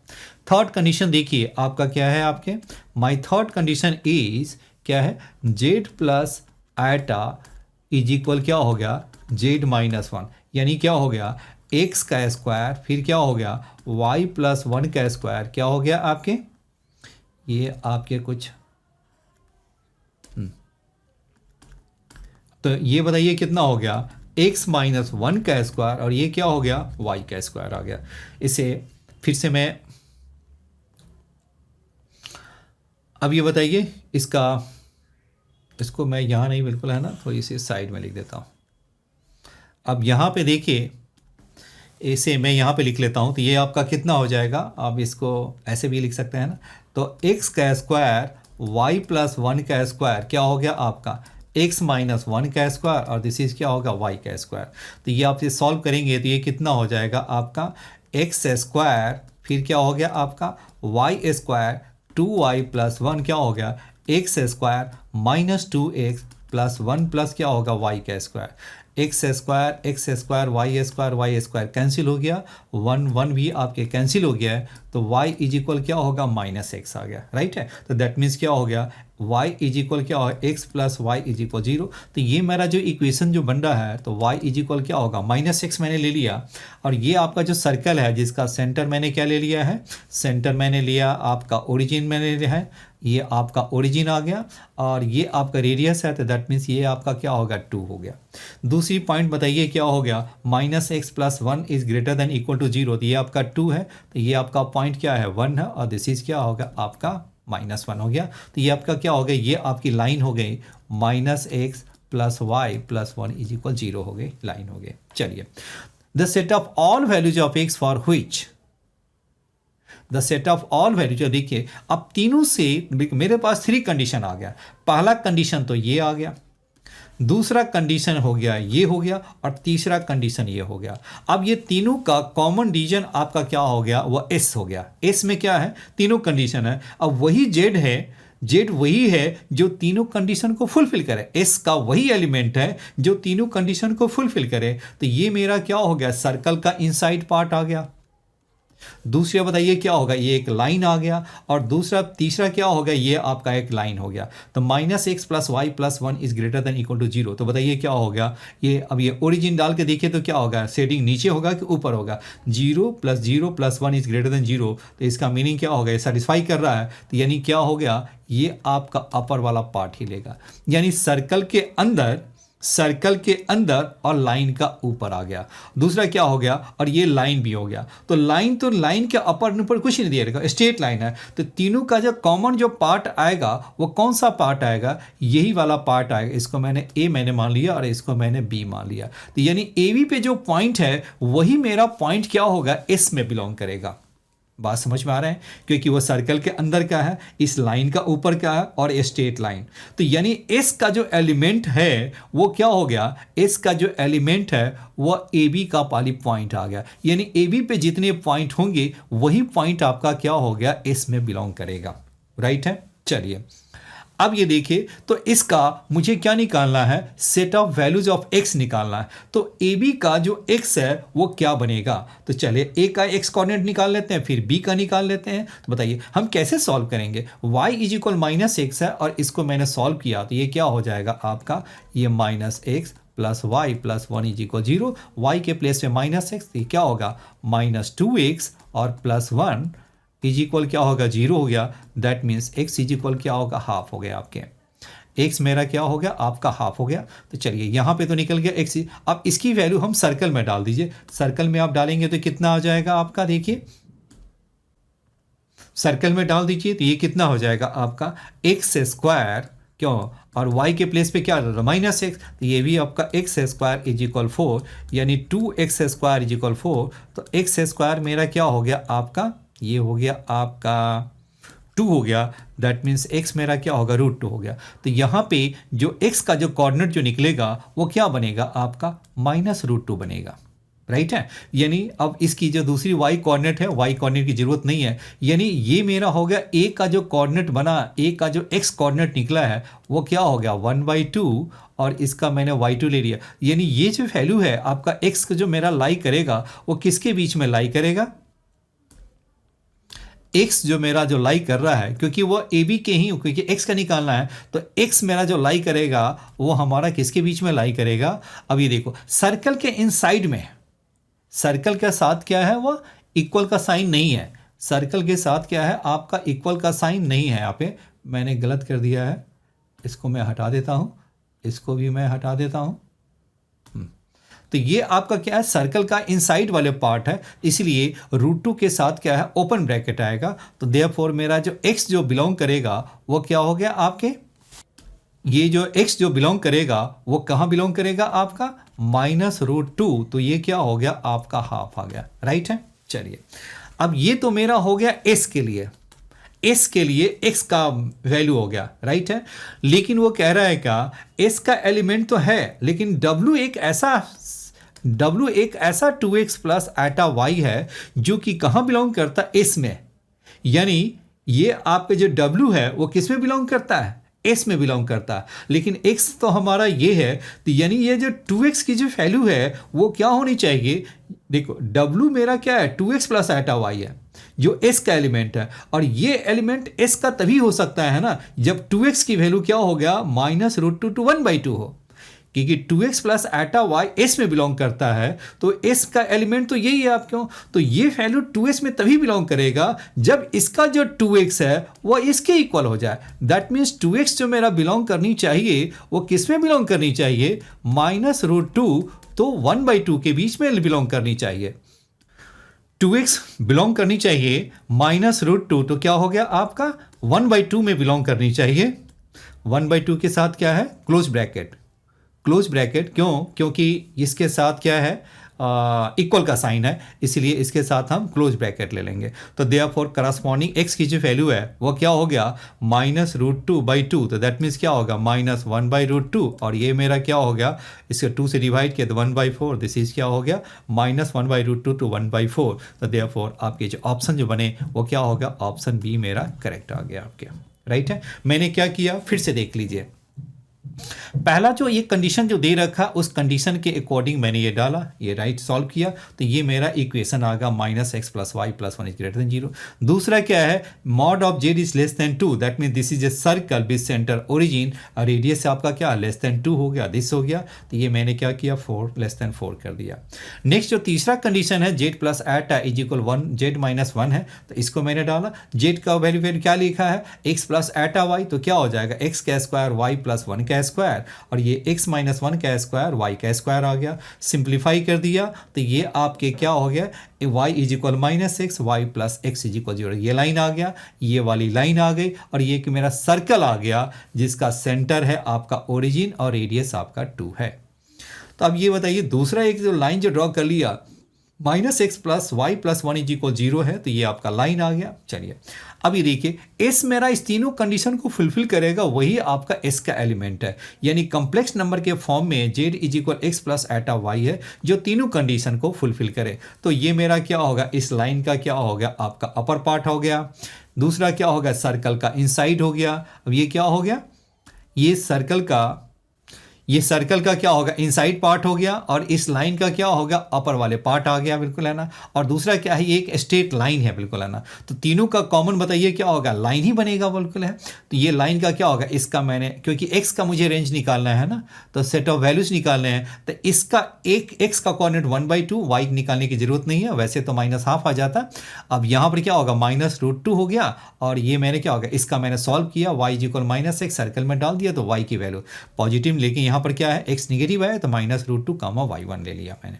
थर्ड कंडीशन देखिए आपका क्या है, आपके माई थर्ड कंडीशन इज क्या है, Z plus eta is equal क्या हो गया, जेड माइनस 1, यानी क्या हो गया, एक्स का स्क्वायर फिर क्या हो गया, वाई प्लस 1 का स्क्वायर क्या हो गया आपके, ये आपके कुछ तो ये बताइए कितना हो गया, x माइनस 1 का स्क्वायर और ये क्या हो गया, y का स्क्वायर आ गया। इसे फिर से मैं अब ये बताइए इसका, इसको मैं यहाँ नहीं बिल्कुल है ना, थोड़ी सी साइड में लिख देता हूँ। अब यहाँ पे देखिए, इसे मैं यहाँ पे लिख लेता हूँ, तो ये आपका कितना हो जाएगा, आप इसको ऐसे भी लिख सकते हैं ना, तो x का स्क्वायर y प्लस 1 का स्क्वायर क्या हो गया आपका, x माइनस 1 का स्क्वायर और दिस इज क्या होगा, y का स्क्वायर। तो ये आप इसे सॉल्व करेंगे तो ये कितना हो जाएगा आपका, x स्क्वायर फिर क्या हो गया आपका, y स्क्वायर 2y प्लस 1 क्या हो गया, x square minus 2x plus 1 plus क्या होगा, y का square. X square y square cancel हो गया, 1 भी आपके कैंसिल हो गया है, तो y इज इक्वल क्या होगा, माइनस एक्स आ गया, राइट है। तो दैट मीन्स क्या हो गया, y इज इक्वल क्या होगा, x plus y is equal 0। तो ये मेरा जो इक्वेशन जो बन रहा है, तो y इज इक्वल क्या होगा, माइनस एक्स मैंने ले लिया, और ये आपका जो सर्कल है जिसका सेंटर मैंने क्या ले लिया है, सेंटर मैंने लिया आपका ओरिजिन मैंने लिया है, ये आपका ओरिजिन आ गया और ये आपका रेडियस है, तो दैट मीन्स ये आपका क्या होगा, 2 हो गया। दूसरी पॉइंट बताइए क्या हो गया, minus x plus 1 is greater than equal to 0, तो ये आपका 2 है, तो ये आपका पॉइंट क्या है, 1 है, और दिस इज क्या होगा आपका माइनस 1 हो गया। तो ये आपका क्या हो गया, ये आपकी लाइन हो गई, minus x plus y plus 1 is equal 0 हो गई, लाइन हो गई। चलिए, the set of all values of x for which the set of all values, देखिए अब तीनों से मेरे पास 3 कंडीशन आ गया। पहला कंडीशन तो ये आ गया, दूसरा कंडीशन हो गया ये हो गया, और तीसरा कंडीशन ये हो गया। अब ये तीनों का कॉमन रीजन आपका क्या हो गया, वो एस हो गया। एस में क्या है, तीनों कंडीशन है। अब वही जेड है, जेड वही है जो तीनों कंडीशन को फुलफिल करे, एस का वही एलिमेंट है जो तीनों कंडीशन को फुलफिल करे। तो ये मेरा क्या हो गया, सर्कल का इनसाइड पार्ट आ गया। दूसरा बताइए क्या होगा, ये एक लाइन आ गया, और तीसरा क्या होगा, ये आपका एक लाइन हो गया। तो minus x plus y plus 1 is greater than equal to 0। तो बताइए क्या हो गया, ये अब ये ओरिजिन डाल के देखिए तो क्या होगा, शेडिंग नीचे होगा कि ऊपर होगा, 0 प्लस 1 इज ग्रेटर देन 0। तो इसका मीनिंग क्या होगा, ये सेटिस्फाई कर रहा है, तो यानी क्या हो गया, ये आपका अपर वाला पार्ट ही लेगा, यानी सर्कल के अंदर और लाइन का ऊपर आ गया। दूसरा क्या हो गया, और ये लाइन भी हो गया। तो लाइन के अपर ऊपर कुछ नहीं दिया रहेगा, स्ट्रेट लाइन है। तो तीनों का जो कॉमन जो पार्ट आएगा वो कौन सा पार्ट आएगा, यही वाला पार्ट आएगा। इसको मैंने ए मैंने मान लिया और इसको मैंने बी मान लिया। तो यानी ए बी पे जो पॉइंट है वही मेरा पॉइंट क्या होगा, एस में बिलोंग करेगा। बात समझ में आ रहा है, क्योंकि वो सर्कल के अंदर का है, इस लाइन का ऊपर का है और स्ट्रेट लाइन। तो यानी एस का जो एलिमेंट है वो क्या हो गया, एस का जो एलिमेंट है वो ए बी का पाली पॉइंट आ गया। यानी ए बी पे जितने पॉइंट होंगे वही पॉइंट आपका क्या हो गया, एस में बिलोंग करेगा, राइट है। चलिए अब ये देखिए, तो इसका मुझे क्या निकालना है, set of values of x निकालना है। तो ए बी का जो एक्स है वो क्या बनेगा, तो चलिए ए का एक्स कोऑर्डिनेट निकाल लेते हैं, फिर बी का निकाल लेते हैं। तो बताइए हम कैसे सॉल्व करेंगे, y is equal minus x है और इसको मैंने सॉल्व किया, तो ये क्या हो जाएगा आपका, ये minus x plus y plus 1 is equal 0। Y के प्लेस में माइनस एक्स, तो क्या होगा माइनस 2x और प्लस 1 इज इक्वल क्या होगा, 0 हो गया। That means x is equal क्या होगा, हाफ हो गया। आपके x मेरा क्या हो गया, आपका हाफ हो गया। तो चलिए यहाँ पे तो निकल गया x। अब इसकी वैल्यू हम सर्कल में डाल दीजिए, सर्कल में आप डालेंगे तो कितना आ जाएगा आपका, देखिए सर्कल में डाल दीजिए तो ये कितना हो जाएगा आपका, एक्स स्क्वायर क्यों, और y के प्लेस पे क्या माइनस एक्स, तो ये भी आपका एक्स स्क्वायर इज इक्वल 4, यानी 2x स्क्वायर इज इक्वल 4। तो एक्स स्क्वायर मेरा क्या हो गया आपका, ये हो गया आपका 2 हो गया, दैट मीन्स x मेरा क्या होगा √2 हो गया। तो यहाँ पे जो x का जो कोऑर्डिनेट जो निकलेगा वो क्या बनेगा आपका -√2 बनेगा, राइट है। यानी अब इसकी जो दूसरी y कोऑर्डिनेट है, y कोऑर्डिनेट की जरूरत नहीं है, यानी ये मेरा हो गया a का जो कोऑर्डिनेट बना, a का जो x कोऑर्डिनेट निकला है वो क्या हो गया 1/2 और इसका मैंने y2 ले लिया। यानी ये जो वैल्यू है आपका x को जो मेरा लाई करेगा वो किसके बीच में लाई करेगा, x जो मेरा जो लाई कर रहा है, क्योंकि वो ए बी के ही, क्योंकि x का निकालना है तो x मेरा जो लाई करेगा वो हमारा किसके बीच में लाई करेगा। अब ये देखो सर्कल के इनसाइड में, सर्कल के साथ क्या है वो इक्वल का साइन नहीं है, सर्कल के साथ क्या है आपका इक्वल का साइन नहीं है। यहाँ पे मैंने गलत कर दिया है, इसको मैं हटा देता हूँ, इसको भी मैं हटा देता हूँ। तो ये आपका क्या है सर्कल का इनसाइड वाले पार्ट है, इसलिए √2 के साथ क्या है ओपन ब्रैकेट आएगा। तो देयरफॉर मेरा जो x जो बिलोंग करेगा वो क्या हो गया आपके, ये जो x जो बिलोंग करेगा वो कहाँ बिलोंग करेगा आपका -√2, तो ये क्या हो गया आपका हाफ आ गया, राइट है। चलिए अब ये तो मेरा हो गया s के लिए, s के लिए x का वैल्यू हो गया, राइट है। लेकिन वो कह रहा है क्या s का एलिमेंट तो है लेकिन w एक ऐसा 2x प्लस एटा y है जो कि कहाँ बिलोंग करता है s में, यानी ये आपके जो w है वो किस में बिलोंग करता है s में बिलोंग करता है, लेकिन x तो हमारा ये है, तो यानी ये जो 2x की जो वैल्यू है वो क्या होनी चाहिए, देखो w मेरा क्या है 2x प्लस एटा y है जो s का एलिमेंट है, और ये एलिमेंट s का तभी हो सकता है ना जब 2x की वैल्यू क्या हो गया -√2 to 1/2 हो, क्योंकि 2x प्लस एटा y s में बिलोंग करता है तो s का एलिमेंट तो यही है आप क्यों, तो ये वैल्यू 2s में तभी बिलोंग करेगा जब इसका जो 2x है वो इसके इक्वल हो जाए। दैट मीन्स 2x जो मेरा बिलोंग करनी चाहिए वो किस में बिलोंग करनी चाहिए -√2, तो 1/2 के बीच में बिलोंग करनी चाहिए। 2x बिलोंग करनी चाहिए -√2, तो क्या हो गया आपका 1/2 में बिलोंग करनी चाहिए। 1/2 के साथ क्या है क्लोज ब्रैकेट, क्लोज ब्रैकेट क्यों, क्योंकि इसके साथ क्या है इक्वल का साइन है, इसलिए इसके साथ हम क्लोज ब्रैकेट ले लेंगे। तो देयरफॉर करस्पॉन्डिंग x की जो वैल्यू है वो क्या हो गया -√2/2, तो दैट मीन्स क्या होगा -1/√2, और ये मेरा क्या हो गया इसके 2 से डिवाइड किया तो 1/4, दिस इज क्या हो गया -1/√2 to 1/4। तो देयरफॉर आपके जो ऑप्शन जो बने वो क्या होगा ऑप्शन बी मेरा करेक्ट आ गया आपके, राइट है। मैंने क्या किया फिर से देख लीजिए, पहला जो ये कंडीशन जो दे रखा उस कंडीशन के अकॉर्डिंग मैंने ये डाला, ये राइट सॉल्व किया, तो ये मेरा इक्वेशन आ गया -x + y + 1 > 0। दूसरा क्या है mod of z is less than 2, that mean this is a circle with centre origin, radius से आपका क्या <2 हो गया, दिस हो गया, तो ये मैंने क्या किया 4 कर दिया। नेक्स्ट जो तीसरा कंडीशन है z + एटा = 1, z - 1 है, तो इसको मैंने डाला, z का वैल्यू क्या लिखा है x + एटा y, तो क्या हो जाएगा x का स्क्वायर y + 1 का स्क्वायर, और ये x - 1 का स्क्वायर y का स्क्वायर आ गया। सिंप्लीफाई कर दिया तो ये आपके क्या हो गया y = -x, y + x = 0, ये लाइन आ गया, ये वाली लाइन आ गई, और ये कि मेरा सर्कल आ गया जिसका सेंटर है आपका ओरिजिन और रेडियस आपका 2 है। तो अब ये बताइए दूसरा एक जो लाइन जो ड्रॉ कर लिया -x + y + 1 = 0 है, तो ये आपका लाइन आ गया। चलिए अब ये देखिए s मेरा इस तीनों कंडीशन को फुलफिल करेगा, वही आपका s का एलिमेंट है, यानी कॉम्प्लेक्स नंबर के फॉर्म में z = x + एटा y है जो तीनों कंडीशन को फुलफिल करे। तो ये मेरा क्या होगा इस लाइन का क्या हो गया आपका अपर पार्ट हो गया, दूसरा क्या होगा सर्कल का इनसाइड हो गया, अब ये क्या हो गया ये सर्कल का क्या होगा इनसाइड पार्ट हो गया, और इस लाइन का क्या होगा अपर वाले पार्ट आ गया, बिल्कुल है ना। और दूसरा क्या है ये एक स्ट्रेट लाइन है, बिल्कुल है ना, तो तीनों का कॉमन बताइए क्या होगा लाइन ही बनेगा, बिल्कुल है। तो ये लाइन का क्या होगा इसका मैंने क्योंकि x का मुझे रेंज निकालना है ना, तो सेट ऑफ वैल्यूज निकालने हैं, तो इसका एक x का कोऑर्डिनेट 1/2, y निकालने की जरूरत नहीं है, वैसे तो -½ आ जाता। अब यहाँ पर क्या होगा -√2 हो गया, और ये मैंने क्या होगा इसका मैंने सॉल्व किया y = -x सर्कल में डाल दिया, तो y की वैल्यू पॉजिटिव, लेकिन यहाँ यहाँ पर क्या है, x नेगेटिव है तो -√2 कामा y1 ले लिया मैंने।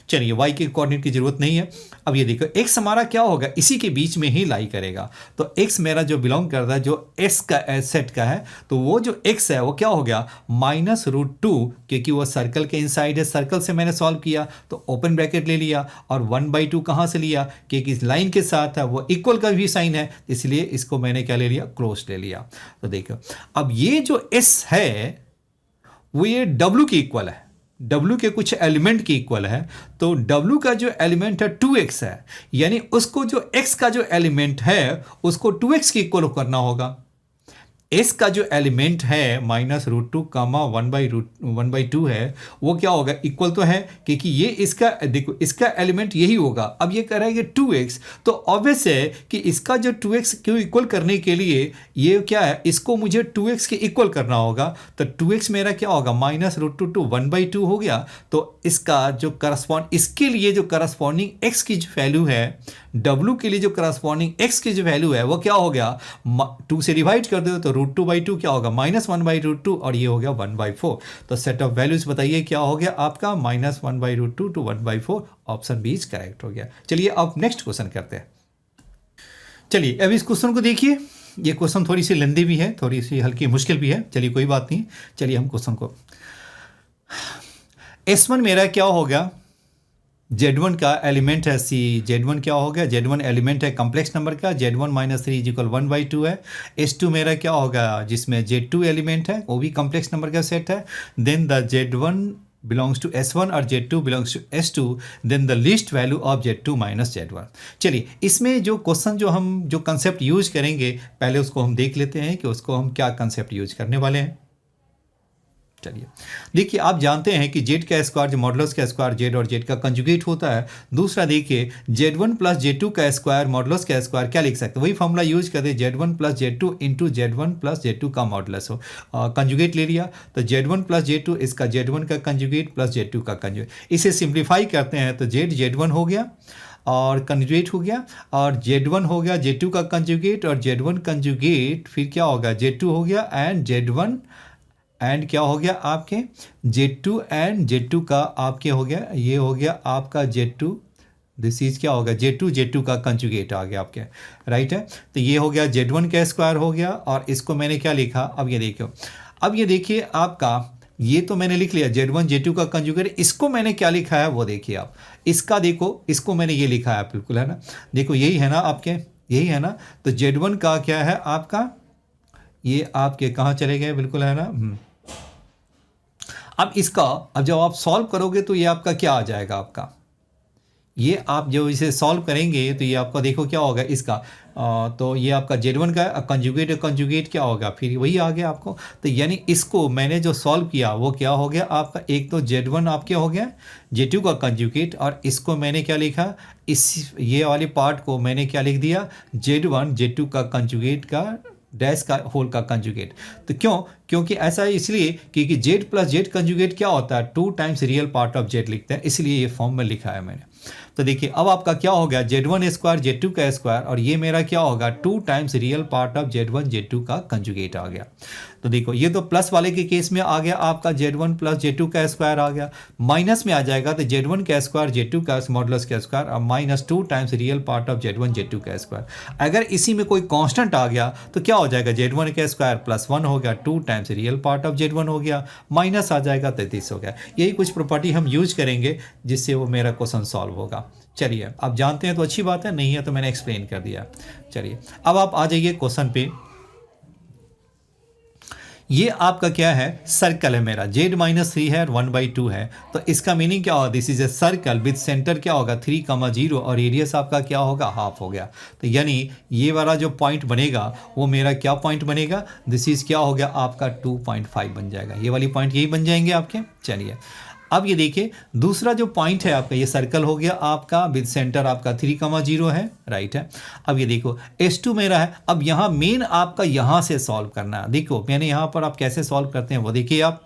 चलिए y के कोऑर्डिनेट की जरूरत नहीं है। अब ये देखो x हमारा क्या होगा, इसी के बीच में ही लाई करेगा। तो x मेरा जो बिलोंग करता है जो s का सेट का है, तो वो जो x है वो क्या हो गया -√2, क्योंकि वो सर्कल के इनसाइड है, सर्कल से मैंने सॉल्व किया तो ओपन ब्रैकेट ले लिया, और 1/2 कहाँ से लिया, क्योंकि इस लाइन के साथ है वो इक्वल का भी साइन है, इसलिए इसको मैंने क्या ले लिया, क्लोज ले लिया। तो देखो अब ये जो s है वो ये W के इक्वल है, W के कुछ एलिमेंट के इक्वल है। तो W का जो एलिमेंट है 2x है, यानी उसको जो x का जो एलिमेंट है उसको 2x के इक्वल करना होगा। s का जो एलिमेंट है -√2 कामा 1/2 है, वो क्या होगा, इक्वल तो है, क्योंकि ये इसका देखो इसका एलिमेंट यही होगा। अब ये कह रहा है कि 2x, तो ऑब्वियस है कि इसका जो 2x को इक्वल करने के लिए ये क्या है, इसको मुझे 2x के इक्वल करना होगा। तो 2x मेरा क्या होगा -√2 1/2 हो गया। तो इसका जो करस्पॉन्ड, इसके लिए जो करस्पॉन्डिंग x की जो वैल्यू है, W के लिए जो करस्पॉन्डिंग x की जो वैल्यू है वो क्या हो गया, 2 से डिवाइड कर दो तो √2/2 क्या होगा -1/√2, और ये हो गया 1/4। तो सेट ऑफ वैल्यूज बताइए क्या हो गया आपका, -1/√2 to 1/4। Option B is correct हो गया। चलिए अब नेक्स्ट क्वेश्चन करते हैं। चलिए अब इस क्वेश्चन को देखिए, ये क्वेश्चन थोड़ी सी लेंदी भी है, थोड़ी सी हल्की मुश्किल भी है। चलिए कोई बात नहीं, चलिए हम क्वेश्चन को, S1 मेरा क्या होगा, Z1 का एलिमेंट है C, Z1 क्या हो गया, Z1 एलिमेंट है कॉम्प्लेक्स नंबर का, Z1 - 3 = 1/2 है। S2 मेरा क्या होगा, जिसमें Z2 एलिमेंट है, वो भी कॉम्प्लेक्स नंबर का सेट है। Then the Z1 belongs to S1 और Z2 belongs to S2, then the least value of Z2 minus Z1। चलिए इसमें जो क्वेश्चन जो हम जो कंसेप्ट यूज करेंगे, पहले उसको हम देख लेते हैं कि उसको हम क्या कंसेप्ट यूज करने वाले हैं। चलिए देखिए, आप जानते हैं कि जेड का स्क्वायर जो मॉडुलस का स्क्वायर जेड और जेड का कंजुगेट होता है। दूसरा देखिए Z1 + Z2 का स्क्वायर मॉडुलस का स्क्वायर क्या लिख सकते हैं, वही फॉर्मूला यूज करते हैं, Z1 + Z2 into Z1 + Z2 का मॉडुलस हो, कंजुगेट ले लिया। तो Z1 + Z2 इसका Z1 का कंजुगेट प्लस Z2 का कंजुगेट, इसे सिंप्लीफाई करते हैं तो Z1 हो गया और कंजुगेट हो गया, और Z1 हो गया Z2 का कंजुगेट, और Z1 कंजुगेट फिर क्या होगा Z2 हो गया, एंड Z1 एंड क्या हो गया आपके Z2 एंड Z2 का आपके हो गया, ये हो गया आपका Z2, दिस इज क्या होगा Z2 का कंजुगेट आ गया आपके, राइट है। तो ये हो गया Z1 का स्क्वायर हो गया, और इसको मैंने क्या लिखा, अब ये देखो, अब ये देखिए आपका, ये तो मैंने लिख लिया Z1 Z2 का कंजुगेट, इसको मैंने क्या लिखा है वो देखिए आप, इसका देखो, इसको मैंने ये लिखा है बिल्कुल, है ना, देखो यही है ना आपके, यही है ना। तो Z1 का क्या है आपका, ये आपके कहाँ चले गए, बिल्कुल है ना। अब इसका, अब जब आप सॉल्व करोगे तो ये आपका क्या आ जाएगा आपका, ये आप जो इसे सॉल्व करेंगे तो ये आपका देखो क्या होगा इसका, तो ये आपका Z1 का कंजुगेट क्या होगा, फिर वही आ गया आपको। तो यानी इसको मैंने जो सॉल्व किया वो क्या हो गया आपका, एक तो Z1 आपके हो गया Z2 का कंजुगेट, और इसको मैंने क्या लिखा, इस ये वाले पार्ट को मैंने क्या लिख दिया, Z1 Z2 का कंजुगेट का डैश का होल का कंजुगेट। तो क्योंकि ऐसा है इसलिए क्योंकि Z + Z कंजुगेट क्या होता है, 2 times real part of Z लिखते हैं, इसलिए ये फॉर्म में लिखा है मैंने। तो देखिए अब आपका क्या हो गया Z1 स्क्वायर Z2 का स्क्वायर, और ये मेरा क्या होगा 2 times real part of Z1 Z2 का कंजुगेट आ गया। तो देखो ये तो प्लस वाले के केस में आ गया आपका Z1 + Z2 का स्क्वायर आ गया, माइनस में आ जाएगा तो Z1 का स्क्वायर Z2 का मॉडुलस का स्क्वायर, और -2 times real part of Z1 Z2 का स्क्वायर। अगर इसी में कोई कांस्टेंट आ गया तो क्या हो जाएगा, Z1 का स्क्वायर +1 हो गया, 2 times real part of Z1 हो गया, माइनस आ जाएगा 33 हो गया। यही कुछ प्रॉपर्टी हम यूज करेंगे जिससे वो मेरा क्वेश्चन सॉल्व होगा। चलिए आप जानते हैं तो अच्छी बात है, नहीं है तो मैंने एक्सप्लेन कर दिया। चलिए अब आप आ जाइए क्वेश्चन पे। ये आपका क्या है, सर्कल है मेरा, Z - 3 है और 1/2 है। तो इसका मीनिंग क्या होगा, this is a circle with centre क्या होगा 3, 0 और रेडियस आपका क्या होगा हाफ हो गया। तो यानी ये वाला जो पॉइंट बनेगा वो मेरा क्या पॉइंट बनेगा, दिस इज क्या हो गया आपका 2.5 बन जाएगा, ये वाली पॉइंट यही बन जाएंगे आपके। चलिए अब ये देखिए दूसरा जो पॉइंट है आपका, ये सर्कल हो गया आपका विद सेंटर आपका 3, 0 है, राइट है। अब ये देखो S2 मेरा है, अब यहाँ मेन आपका यहाँ से सॉल्व करना है। देखो मैंने यहाँ पर आप कैसे सॉल्व करते हैं वो देखिए आप,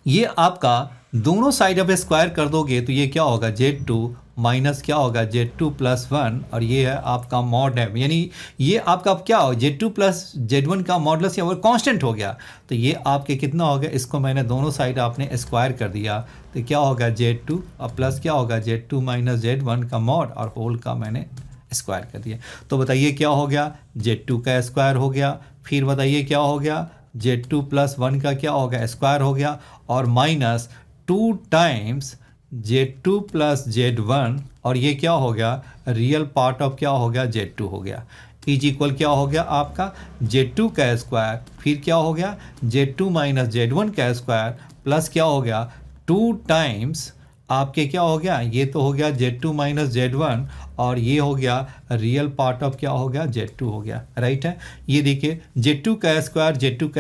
ये आपका दोनों साइड ऑफ स्क्वायर कर दोगे तो ये क्या होगा Z2 माइनस क्या होगा Z2 प्लस 1 और ये है आपका मॉड है, यानी ये आपका क्या हो Z2 प्लस Z1 का मॉडुलस या वो कांस्टेंट हो गया। तो ये आपके कितना हो गया, इसको मैंने दोनों साइड आपने स्क्वायर कर दिया तो क्या होगा Z2 और प्लस क्या होगा Z2 माइनस Z1 का मॉड और होल का मैंने स्क्वायर कर दिया। तो बताइए क्या हो गया, Z2 का स्क्वायर हो गया, फिर बताइए क्या हो गया Z2 प्लस 1 का क्या हो गया स्क्वायर हो गया और minus 2 times Z2 plus Z1 और ये क्या हो गया रियल पार्ट ऑफ क्या हो गया Z2 हो गया इज इक्वल क्या हो गया आपका Z2 का स्क्वायर, फिर क्या हो गया Z2 माइनस Z1 का स्क्वायर प्लस क्या हो गया 2 टाइम्स आपके क्या हो गया, ये तो हो गया Z2 माइनस Z1 और ये हो गया रियल पार्ट ऑफ क्या हो गया Z2 हो गया, राइट है। ये देखिए Z2 का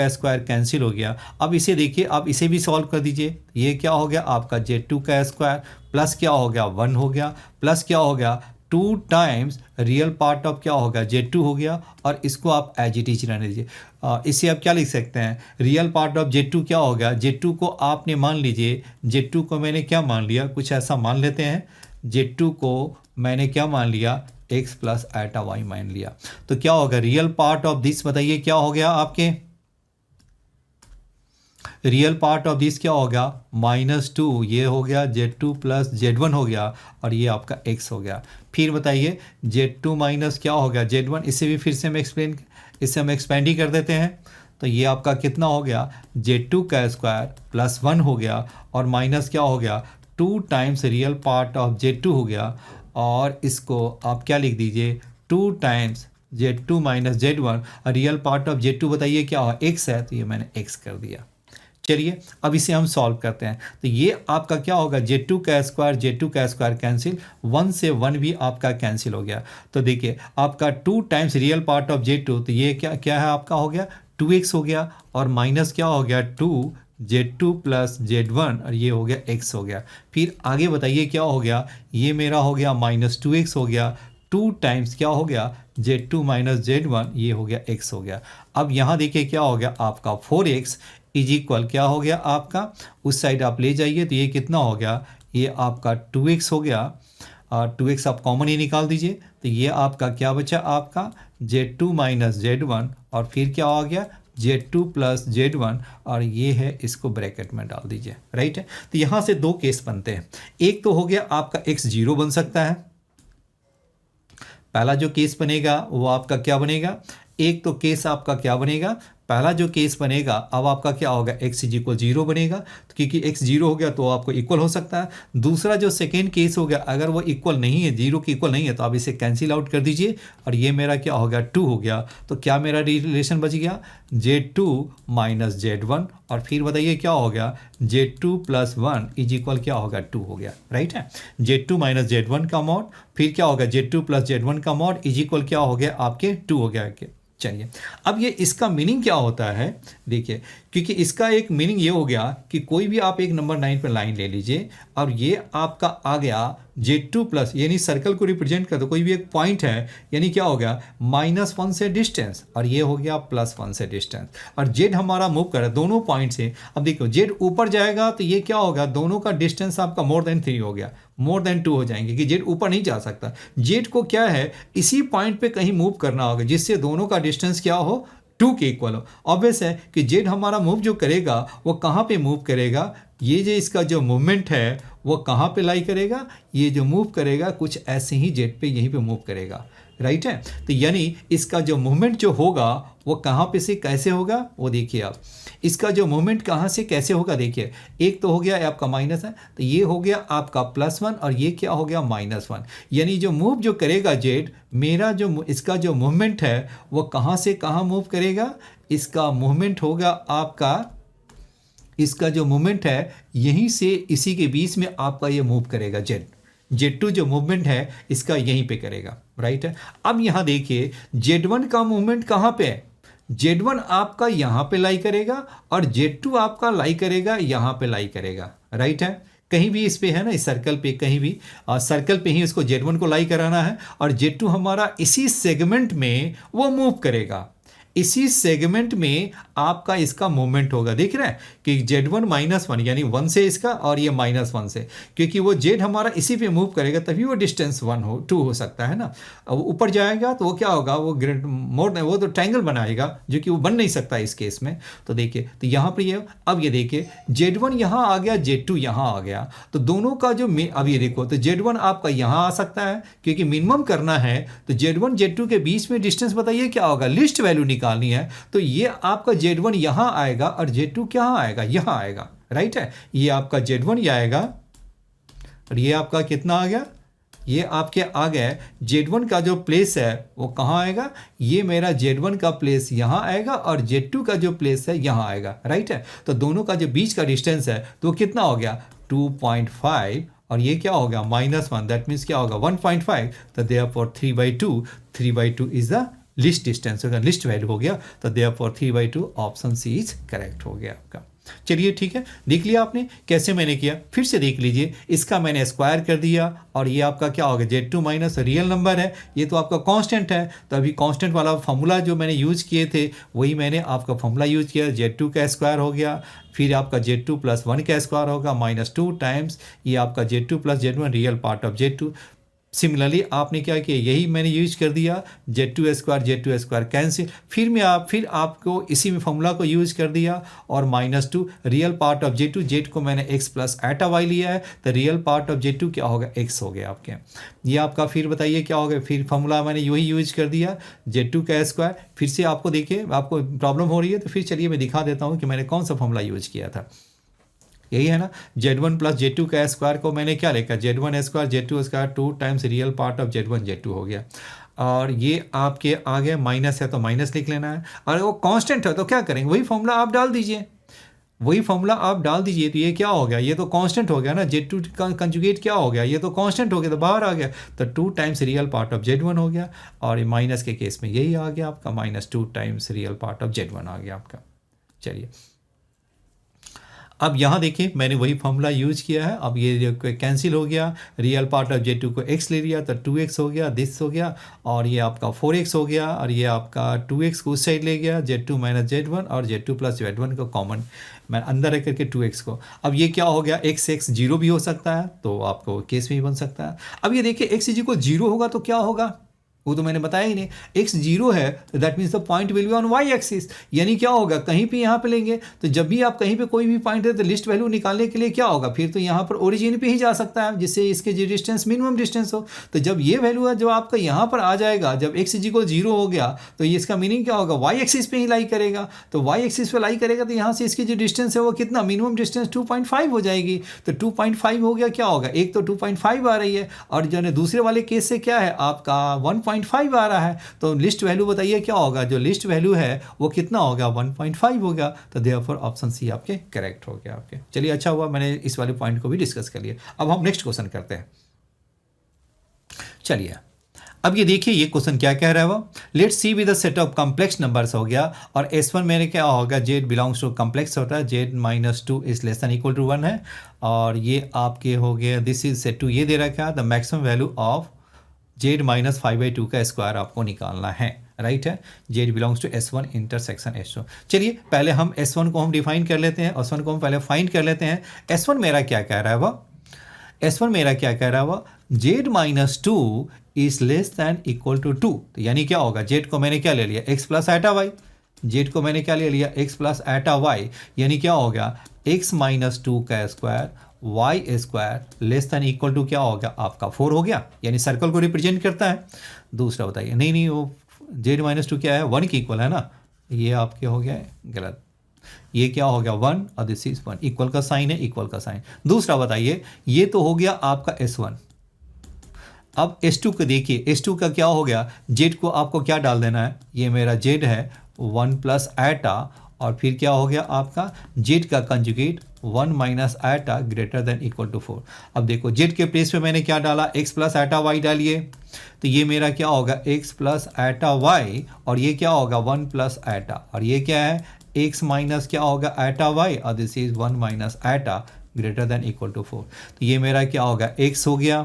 स्क्वायर कैंसिल हो गया। अब इसे देखिए, आप इसे भी सॉल्व कर दीजिए। ये क्या हो गया आपका Z2 का स्क्वायर प्लस क्या हो गया 1 हो गया प्लस क्या हो गया 2 टाइम्स रियल पार्ट ऑफ क्या होगा Z2 हो गया और इसको आप एज इट इज रहने दीजिए। इसे आप क्या लिख सकते हैं, रियल पार्ट ऑफ Z2 क्या हो गया, Z2 को आपने मान लीजिए, Z2 को मैंने क्या मान लिया, कुछ ऐसा मान लेते हैं, Z2 को मैंने क्या मान लिया x प्लस एटा y मान लिया। तो क्या होगा रियल पार्ट ऑफ दिस, बताइए क्या हो गया आपके, रियल पार्ट ऑफ दिस क्या हो गया -2, ये हो गया Z2 प्लस Z1 हो गया और ये आपका x हो गया। फिर बताइए Z2 माइनस क्या हो गया Z1, इसे भी फिर से हम एक्सपेंड ही कर देते हैं। तो ये आपका कितना हो गया Z2 का स्क्वायर प्लस 1 हो गया और माइनस क्या हो गया 2 times real part of Z2 हो गया और इसको आप क्या लिख दीजिए 2 times Z2 minus Z1, real part of Z2 बताइए क्या होगा x है, तो ये मैंने x कर दिया। चलिए अब इसे हम सॉल्व करते हैं। तो ये आपका क्या होगा Z2 का स्क्वायर कैंसिल, 1 से 1 भी आपका कैंसिल हो गया। तो देखिए आपका 2 times real part of Z2, तो ये क्या है आपका हो गया 2x हो गया और माइनस क्या हो गया 2 Z2 प्लस Z1 और ये हो गया x हो गया। फिर आगे बताइए क्या हो गया, ये मेरा हो गया -2x हो गया, 2 टाइम्स क्या हो गया Z2 माइनस Z1, ये हो गया x हो गया। अब यहाँ देखिए क्या हो गया आपका 4x इज इक्वल क्या हो गया आपका, उस साइड आप ले जाइए तो ये कितना हो गया, ये आपका 2x हो गया और 2x आप कॉमन ही निकाल दीजिए। तो ये आपका क्या बचा आपका Z2 माइनस Z1 और फिर क्या हो गया Z2 प्लस Z1 और ये है, इसको ब्रैकेट में डाल दीजिए, राइट है। तो यहाँ से 2 केस बनते हैं। एक तो हो गया आपका x 0 बन सकता है, पहला जो केस बनेगा वो आपका क्या बनेगा, एक तो केस आपका क्या बनेगा, पहला जो केस बनेगा अब आपका क्या होगा x इज इक्वल 0 बनेगा, तो क्योंकि x 0 हो गया तो आपको इक्वल हो सकता है। दूसरा जो सेकेंड केस हो गया, अगर वो इक्वल नहीं है, 0 की इक्वल नहीं है, तो आप इसे कैंसिल आउट कर दीजिए और ये मेरा क्या हो गया 2 हो गया। तो क्या मेरा रिलेशन बच गया Z2 माइनस Z1 और फिर बताइए क्या हो गया Z2 प्लस 1 इज इक्वल क्या होगा 2 हो गया, राइट है। Z2 माइनस Z1 का मॉड, फिर क्या होगा Z2 प्लस Z1 का मॉड इज इक्वल क्या हो गया आपके 2 हो गया। चलिए अब ये इसका मीनिंग क्या होता है, देखिए क्योंकि इसका एक मीनिंग ये हो गया कि कोई भी आप एक नंबर 9 पर लाइन ले लीजिए और ये आपका आ गया Z2 प्लस, यानी सर्कल को रिप्रेजेंट कर दो, कोई भी एक पॉइंट है, यानी क्या हो गया -1 से डिस्टेंस और ये हो गया +1 से डिस्टेंस और Z हमारा मूव कर रहा है दोनों पॉइंट से। अब देखो Z ऊपर जाएगा तो ये क्या होगा, दोनों का डिस्टेंस आपका मोर देन 3 हो गया, मोर देन 2 हो जाएंगे कि Z ऊपर नहीं जा सकता। Z को क्या है इसी पॉइंट पे कहीं मूव करना होगा जिससे दोनों का डिस्टेंस क्या हो 2 के इक्वल हो। ऑब्वियस है कि Z हमारा मूव जो करेगा वो कहाँ पे मूव करेगा, ये जो इसका जो मूवमेंट है वो कहाँ पे लाई करेगा, ये जो मूव करेगा कुछ ऐसे ही Z पे यहीं पे मूव करेगा, राइट है। तो यानी इसका जो मूवमेंट जो होगा वो कहाँ पे से कैसे होगा, वो देखिए आप इसका जो मूवमेंट कहाँ से कैसे होगा। देखिए एक तो हो गया आपका माइनस है, तो ये हो गया आपका +1 और ये क्या हो गया -1, यानी जो मूव जो करेगा Z मेरा जो इसका जो मूवमेंट है वो कहाँ से कहाँ मूव करेगा, इसका मूवमेंट होगा आपका, इसका जो मूवमेंट है यहीं से इसी के बीच में आपका ये मूव करेगा Z2 जो मूवमेंट है इसका यहीं पे करेगा, राइट है। अब यहाँ देखिए Z1 का मूवमेंट कहाँ पे है, Z1 आपका यहाँ पे लाई करेगा और Z2 आपका लाई करेगा यहाँ पे लाई करेगा, राइट है। कहीं भी इस पे है ना, इस सर्कल पे कहीं भी सर्कल पे ही इसको Z1 को लाई कराना है और Z2 हमारा इसी सेगमेंट में वो मूव करेगा, इसी सेगमेंट में आपका इसका मूवमेंट होगा। देख रहे हैं कि Z1 -1 यानी 1 से इसका और ये -1 से, क्योंकि वो Z हमारा इसी पे मूव करेगा तभी वो डिस्टेंस 2 हो सकता है ना। अब ऊपर जाएगा तो वो क्या होगा, वो ग्रेड मोड वो तो ट्रायंगल बनाएगा जो कि वो बन नहीं सकता इस केस में। तो देखिए तो यहाँ पर ये अब ये देखिए Z1 यहाँ आ गया, Z2 यहाँ आ गया, तो दोनों का जो अब ये देखो तो Z1 आपका यहाँ आ सकता है क्योंकि मिनिमम करना है। तो Z1 Z2 के बीच में डिस्टेंस बताइए क्या होगा, लिस्ट वैल्यू निकालनी है। तो ये आपका Z1 यहाँ आएगा और Z2 क्या आएगा, यहाँ आएगा, राइट है। ये आपका Z1 ये आएगा और ये आपका कितना आ गया, ये आपके आ गए Z1 का जो प्लेस है वो कहाँ आएगा, ये मेरा Z1 का प्लेस यहाँ आएगा और Z2 का जो प्लेस है यहाँ आएगा, राइट है। तो दोनों का जो बीच का डिस्टेंस है तो कितना हो गया 2.5 और ये क्या होगा -1, दैट मीन्स क्या होगा 1.5। तो therefore 3/2 is the least distance होगा, लिस्ट वैल्यू हो गया। तो therefore 3/2 option C is correct हो गया आपका। चलिए ठीक है, देख लिया आपने कैसे मैंने किया, फिर से देख लीजिए। इसका मैंने स्क्वायर कर दिया और ये आपका क्या होगा Z2 माइनस रियल नंबर है, ये तो आपका कांस्टेंट है। तो अभी कांस्टेंट वाला फॉर्मूला जो मैंने यूज़ किए थे वही मैंने आपका फॉर्मूला यूज़ किया। Z2 का स्क्वायर हो गया, फिर आपका Z2 + 1 का स्क्वायर होगा -2 टाइम्स ये आपका Z2 + Z1 real part of Z2। Similarly आपने क्या किया, यही मैंने यूज कर दिया Z2 स्क्वायर कैंसिल, फिर आपको इसी में फॉर्मूला को यूज कर दिया और -2 रियल पार्ट ऑफ Z2 को मैंने x + एटा y लिया है। तो रियल पार्ट ऑफ Z2 क्या होगा, x हो गया आपके। ये आपका फिर बताइए क्या होगा, फिर फॉर्मूला मैंने यही यूज कर दिया Z2 का स्क्वायर। फिर से आपको देखिए आपको प्रॉब्लम हो रही है तो फिर चलिए मैं दिखा देता हूँ कि मैंने कौन सा फॉर्मूला यूज किया था। यही है ना, Z1 + Z2 का स्क्वायर को मैंने क्या लिखा, Z1 square Z2 square 2 times real part of Z1 Z2 हो गया। और ये आपके आगे माइनस है तो माइनस लिख लेना है, और वो कांस्टेंट है तो क्या करेंगे, वही फॉर्मूला आप डाल दीजिए, वही फॉर्मूला आप डाल दीजिए। तो ये क्या हो गया, ये तो कांस्टेंट हो गया ना, Z2 का कंजुगेट क्या हो गया, ये तो कांस्टेंट हो गया तो बाहर आ गया। तो 2 times real part of Z1 हो गया, और माइनस के केस में यही आ गया आपका -2 times real part of Z1 आ गया आपका। चलिए अब यहाँ देखिए मैंने वही फॉर्मूला यूज किया है। अब ये कैंसिल हो गया, रियल पार्ट ऑफ Z2 को x ले लिया तो 2x हो गया, दिस हो गया, और ये आपका 4x हो गया, और ये आपका 2x को उस साइड ले गया, Z2 - Z1 और Z2 + Z1 को कॉमन मैं अंदर रख करके 2x को। अब ये क्या हो गया, x 0 भी हो सकता है तो आपको केस में भी बन सकता है। अब ये देखिए x = 0 होगा तो क्या होगा, वो तो मैंने बताया ही नहीं। x 0 है तो that means the point will be on y axis, यानी क्या होगा कहीं पे यहाँ पे लेंगे तो जब भी आप कहीं पे कोई भी पॉइंट है तो लिस्ट वैल्यू निकालने के लिए क्या होगा, फिर तो यहाँ पर ओरिजिन पे ही जा सकता है जिससे इसके जो डिस्टेंस मिनिमम डिस्टेंस हो। तो जब ये वैल्यू है जो आपका यहाँ पर आ जाएगा, जब x = 0 हो गया तो ये इसका मीनिंग क्या होगा, y एक्सिस पे ही लाई करेगा। तो y एक्सिस पे लाई करेगा तो यहाँ से इसकी जो डिस्टेंस है वो कितना, मिनिमम डिस्टेंस 2.5 हो जाएगी। तो 2.5 हो गया, क्या होगा, एक तो 2.5 आ रही है और जो है दूसरे वाले केस से क्या है आपका 1.5 आ रहा है। तो लिस्ट वैल्यू बताइए क्या होगा, जो लिस्ट वैल्यू है वो कितना होगा, 1.5 होगा। तो देयरफॉर ऑप्शन सी आपके करेक्ट हो गया आपके। चलिए अच्छा हुआ मैंने इस वाले पॉइंट को भी डिस्कस कर लिया। अब हम नेक्स्ट क्वेश्चन करते हैं। चलिए अब ये देखिए ये क्वेश्चन क्या कह रहा है, वो let's see with the set of complex numbers हो गया, और S1 मेरे क्या होगा, Z बिलोंग्स टू कॉम्प्लेक्स होता है, Z -2 is less than equal to 1 है, और ये आपके हो गया दिस इज सेट टू, ये दे रखा है the maximum value of Z - 5/2 का स्क्वायर आपको निकालना है, राइट है। Z belongs to S1 intersection S2। चलिए पहले हम S1 को हम डिफाइन कर लेते हैं, S1 को हम पहले फाइंड कर लेते हैं। S1 मेरा क्या कह रहा है, वो S1 मेरा क्या कह रहा है, वो Z -2 is less than equal to 2। तो यानी क्या होगा, Z को मैंने क्या ले लिया, x + एटा y, Z को मैंने क्या ले लिया, x + एटा y, यानी क्या हो गया x - 2 का square y² less than equal to क्या हो गया आपका 4 हो गया, यानी सर्कल को रिप्रेजेंट करता है। दूसरा बताइए, नहीं वो Z -2 क्या है, 1 के इक्वल है ना, ये आपके हो गया गलत, ये क्या हो गया 1 और दिस इज 1, इक्वल का साइन है, इक्वल का साइन। दूसरा बताइए, ये तो हो गया आपका S1। अब S2 को देखिए, S2 का क्या हो गया, Z को आपको क्या डाल देना है, ये मेरा Z है 1 + एटा, और फिर क्या हो गया आपका Z का conjugate 1 - Etah greater than equal to 4। अब देखो Z के प्लेस पे मैंने क्या डाला, x + एटा y डालिए, तो ये मेरा क्या होगा x + एटा y, और ये क्या होगा 1 + एटा, और ये क्या है x माइनस क्या होगा एटा y, और this is 1 - Etah greater than equal to 4। तो ये मेरा क्या होगा x हो गया,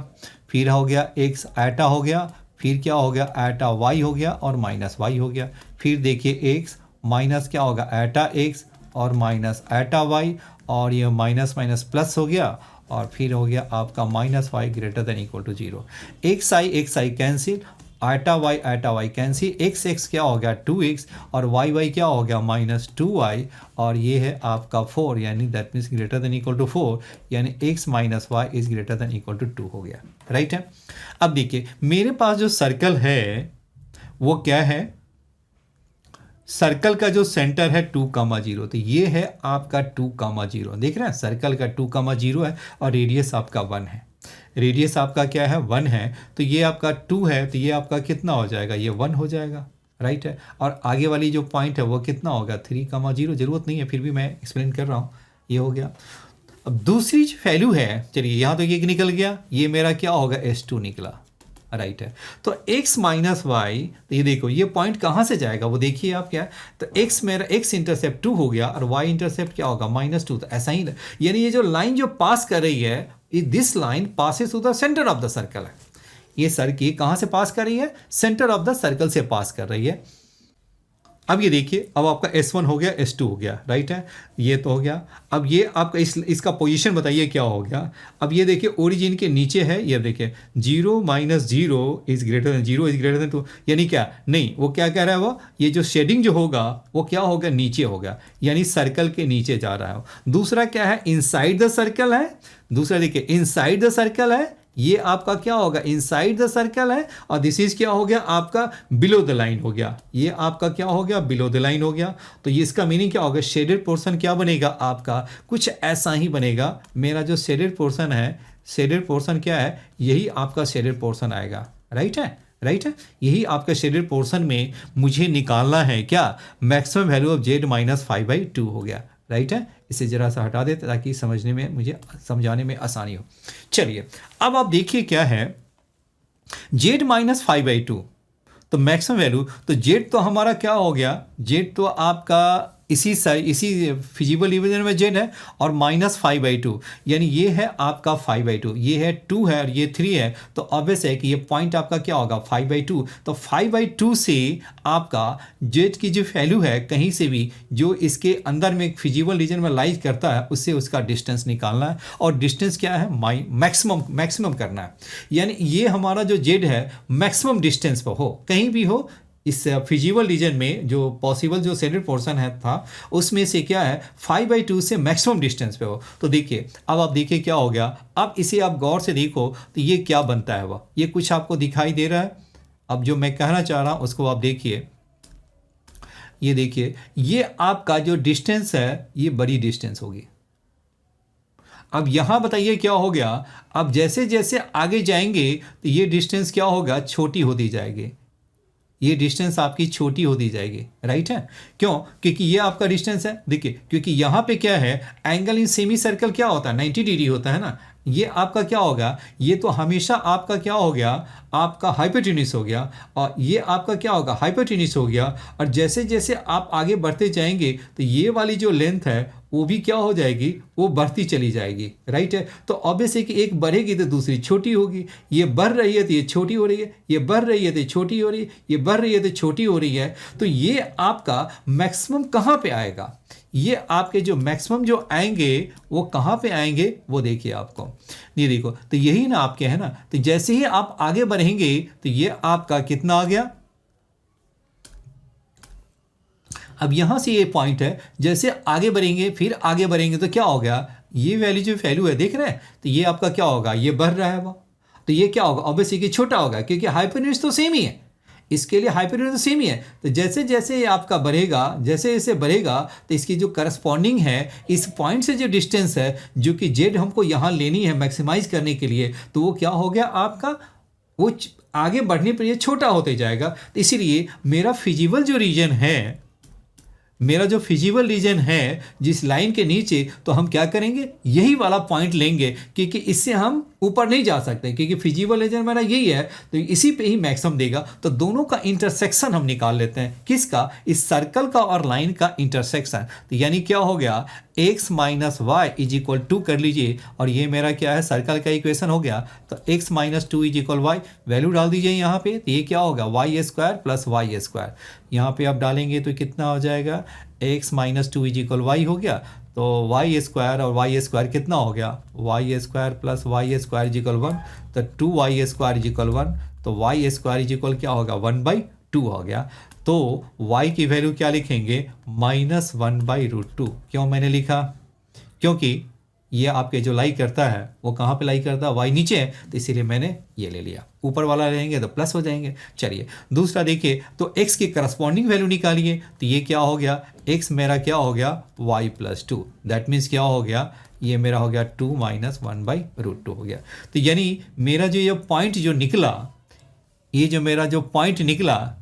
फिर हो गया x एटा हो गया, फिर क्या हो गया एटा वाई हो गया और माइनस वाई हो गया, फिर देखिए एक्स माइनस क्या होगा एटा एक्स और माइनस एटा वाई, और ये माइनस माइनस प्लस हो गया और फिर हो गया आपका minus y greater than equal to 0। X i cancel, आटा वाई कैंसिल, एक्स एक्स क्या हो गया 2x और वाई वाई क्या हो गया माइनस 2y, और ये है आपका 4 यानी that means greater than equal to 4, यानी x minus y is greater than equal to 2 हो गया, राइट है। अब देखिए मेरे पास जो सर्कल है वो क्या है, सर्कल का जो सेंटर है 2,0, तो ये है आपका 2,0, देख रहे हैं सर्कल का 2,0 है और रेडियस आपका 1 है, रेडियस आपका क्या है 1 है, तो ये आपका 2 है तो ये आपका कितना हो जाएगा, ये 1 हो जाएगा, राइट है। और आगे वाली जो पॉइंट है वो कितना होगा 3,0, जरूरत नहीं है फिर भी मैं एक्सप्लेन कर रहा हूँ, ये हो गया। अब दूसरी जो वैल्यू है, चलिए यहाँ तो ये निकल गया, ये मेरा क्या होगा S2 निकला, राइट है। तो x माइनस वाई, तो ये देखो ये पॉइंट कहाँ से जाएगा वो देखिए आप क्या, तो x मेरा x इंटरसेप्ट 2 हो गया और y इंटरसेप्ट क्या होगा -2, तो ऐसा ही यानी ये जो लाइन जो पास कर रही है this line passes through the centre of the circle है, ये सर्कल कहाँ से पास कर रही है, सेंटर ऑफ द सर्कल से पास कर रही है। अब ये देखिए अब आपका S1 हो गया S2 हो गया, राइट है, ये तो हो गया। अब ये आपका इसका पोजीशन बताइए क्या हो गया। अब ये देखिए ओरिजिन के नीचे है, ये देखिए 0 - 0 is greater then 0 is greater then 2, यानी क्या नहीं वो क्या कह रहा है, वो ये जो शेडिंग जो होगा वो क्या होगा नीचे होगा, यानी सर्कल के नीचे जा रहा है। दूसरा क्या है इनसाइड द सर्कल है, दूसरा देखिए इनसाइड द सर्कल है, ये आपका क्या होगा इनसाइड द सर्कल है, और दिस इज क्या हो गया आपका बिलो द लाइन हो गया, ये आपका क्या हो गया बिलो द लाइन हो गया। तो ये इसका मीनिंग क्या होगा, शेडेड पोर्शन क्या बनेगा आपका कुछ ऐसा ही बनेगा। मेरा जो शेडेड पोर्शन है, शेडेड पोर्शन क्या है, यही आपका शेडेड पोर्शन आएगा, राइट है, राइट है। यही आपका शेडेड पोर्शन में मुझे निकालना है क्या, maximum value of z minus 5/2 हो गया, राइट है। इसे जरा सा हटा देते ताकि समझने में मुझे समझाने में आसानी हो। चलिए अब आप देखिए क्या है z माइनस 5/2, तो मैक्सिमम वैल्यू, तो z तो हमारा क्या हो गया, z तो आपका इसी फिजिबल डिवीजन में z है और -5/2, यानी ये है आपका 5/2, ये है 2 है और ये 3 है, तो ऑब्वियस है कि ये पॉइंट आपका क्या होगा 5/2। तो 5/2 से आपका z की जो वैल्यू है कहीं से भी जो इसके अंदर में फिजिबल रीजन में लाइज करता है उससे उसका डिस्टेंस निकालना है, और डिस्टेंस क्या है मैक्सिमम करना है, यानी ये हमारा जो z है मैक्सिमम डिस्टेंस पर हो, कहीं भी हो इस फिजिबल रीजन में जो पॉसिबल जो शेडेड पोर्शन है था उसमें से क्या है 5/2 से मैक्सिमम डिस्टेंस पे हो। तो देखिए अब आप देखिए क्या हो गया, अब इसे आप गौर से देखो तो ये क्या बनता है, वह ये कुछ आपको दिखाई दे रहा है। अब जो मैं कहना चाह रहा हूँ उसको आप देखिए, ये देखिए ये आपका जो डिस्टेंस है ये बड़ी डिस्टेंस होगी। अब यहाँ बताइए क्या हो गया, अब जैसे जैसे आगे जाएंगे तो ये डिस्टेंस क्या होगा छोटी होती जाएगी, ये डिस्टेंस आपकी छोटी होती जाएगी, राइट है। क्यों, क्योंकि ये आपका डिस्टेंस है, देखिए क्योंकि यहाँ पे क्या है एंगल इन सेमी सर्कल क्या होता है 90 डिग्री होता है ना, ये आपका क्या होगा, ये तो हमेशा आपका क्या हो गया आपका हाइपोटेन्यूस हो गया, और ये आपका क्या होगा हाइपोटेन्यूस हो गया, और जैसे जैसे आप आगे बढ़ते जाएंगे तो ये वाली जो लेंथ है वो भी क्या हो जाएगी, वो बढ़ती चली जाएगी, राइट है। तो ऑब्वियस है कि एक बढ़ेगी तो दूसरी छोटी होगी, ये बढ़ रही है तो ये छोटी हो रही है, ये बढ़ रही है तो छोटी हो रही है, ये बढ़ रही है तो छोटी हो रही है। तो ये आपका मैक्सिमम कहाँ पे आएगा, ये आपके जो मैक्सिमम जो आएंगे वो कहाँ पे आएंगे वो देखिए आपको, ये देखो तो यही ना आपके है ना, तो जैसे ही आप आगे बढ़ेंगे तो ये आपका कितना आ गया, अब यहां से ये पॉइंट है, जैसे आगे बढ़ेंगे फिर आगे बढ़ेंगे तो क्या हो गया, ये वैल्यू जो वैल्यू है देख रहे हैं, तो ये आपका क्या होगा ये बढ़ रहा है वो, तो ये क्या होगा ऑब्वियसली कि छोटा होगा क्योंकि हाइपोटेन्यूज तो सेम ही है, इसके लिए हाइपोटेन्यूज तो सेम ही है। तो जैसे जैसे ये आपका बढ़ेगा, जैसे जैसे बढ़ेगा तो इसकी जो करस्पॉन्डिंग है इस पॉइंट से जो डिस्टेंस है जो कि जेड हमको यहाँ लेनी है मैक्सिमाइज करने के लिए, तो वो क्या हो गया आपका, वो आगे बढ़ने पर ये छोटा होते जाएगा। तो इसीलिए मेरा फिजिबल जो रीजन है, मेरा जो फिजिबल रीजन है जिस लाइन के नीचे, तो हम क्या करेंगे, यही वाला पॉइंट लेंगे, क्योंकि इससे हम ऊपर नहीं जा सकते, क्योंकि फिजिबल रीजन मेरा यही है, तो इसी पे ही मैक्सिमम देगा। तो दोनों का इंटरसेक्शन हम निकाल लेते हैं, किसका, इस सर्कल का और लाइन का इंटरसेक्शन। तो यानी क्या हो गया, x minus y is equal to कर लीजिए, और ये मेरा क्या है, सर्कल का इक्वेशन हो गया। तो x minus two is equal y, value डाल दीजिए यहाँ पे, तो ये क्या होगा, y square plus y square. यहाँ पे आप डालेंगे तो कितना हो जाएगा, x minus two is equal y हो गया, तो वाई स्क्वायर और वाई स्क्वायर कितना हो गया, y square plus y square is equal 1, तो 2y स्क्वायर इज इक्वल 1, तो वाई स्क्वायर इज इक्वल क्या होगा, 1/2 हो गया। तो y की वैल्यू क्या लिखेंगे, -1/√2। क्यों मैंने लिखा, क्योंकि ये आपके जो लाई करता है वो कहाँ पे लाई करता है, y नीचे है, तो इसीलिए मैंने ये ले लिया। ऊपर वाला लेंगे तो प्लस हो जाएंगे। चलिए दूसरा देखिए, तो x की करस्पॉन्डिंग वैल्यू निकालिए, तो ये क्या हो गया, x मेरा क्या हो गया, y + 2, दैट मीन्स क्या हो गया, ये मेरा हो गया 2 - 1/√2 हो गया। तो यानी मेरा जो ये पॉइंट जो निकला, ये जो मेरा जो पॉइंट निकला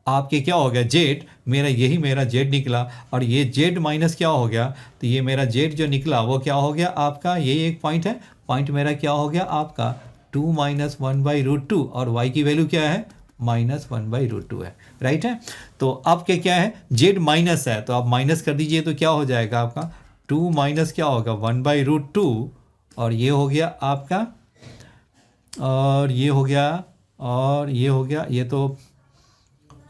आपके क्या हो गया, जेड, मेरा यही मेरा जेड निकला, और ये जेड माइनस क्या हो गया, तो ये मेरा जेड जो निकला वो क्या हो गया आपका, ये एक पॉइंट है, पॉइंट मेरा क्या हो गया आपका 2 - 1/√2, और y की वैल्यू क्या है, -1/√2 है, राइट है। तो आपके क्या है, जेड माइनस है, तो आप माइनस कर दीजिए, तो क्या हो जाएगा आपका 2 माइनस क्या होगा 1/√2, और ये हो गया आपका, और ये हो गया, और ये हो गया, ये तो,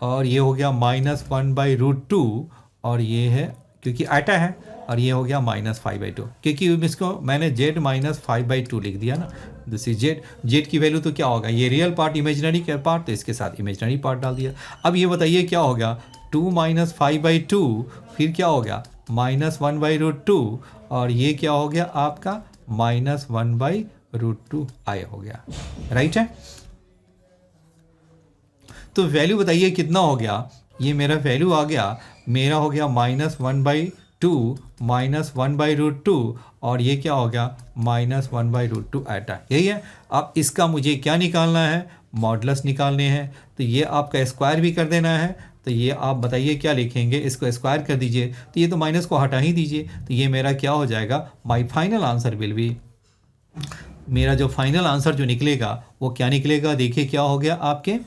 और ये हो गया -1/√2, और ये है क्योंकि आटा है, और ये हो गया -5/2, क्योंकि इसको मैंने z -5/2 लिख दिया ना। दिस इज जेड, जेड की वैल्यू तो क्या होगा, ये रियल पार्ट इमेजिनरी का पार्ट, तो इसके साथ इमेजिनरी पार्ट डाल दिया। अब ये बताइए क्या हो गया, 2 - 5/2, फिर क्या हो गया -1/√2, और ये क्या हो गया आपका -1/√2 आए हो गया, राइट है। तो वैल्यू बताइए कितना हो गया, ये मेरा वैल्यू आ गया, मेरा हो गया -1/2 -1/√2, और ये क्या हो गया -1/√2 आटा, यही है। अब इसका मुझे क्या निकालना है, मॉडुलस निकालने हैं, तो ये आपका स्क्वायर भी कर देना है। तो ये आप बताइए क्या लिखेंगे, इसको स्क्वायर कर दीजिए, तो ये तो माइनस को हटा ही दीजिए, तो ये मेरा क्या हो जाएगा, my final answer will be, मेरा जो फाइनल आंसर जो निकलेगा वो क्या निकलेगा, देखिए क्या हो गया आपके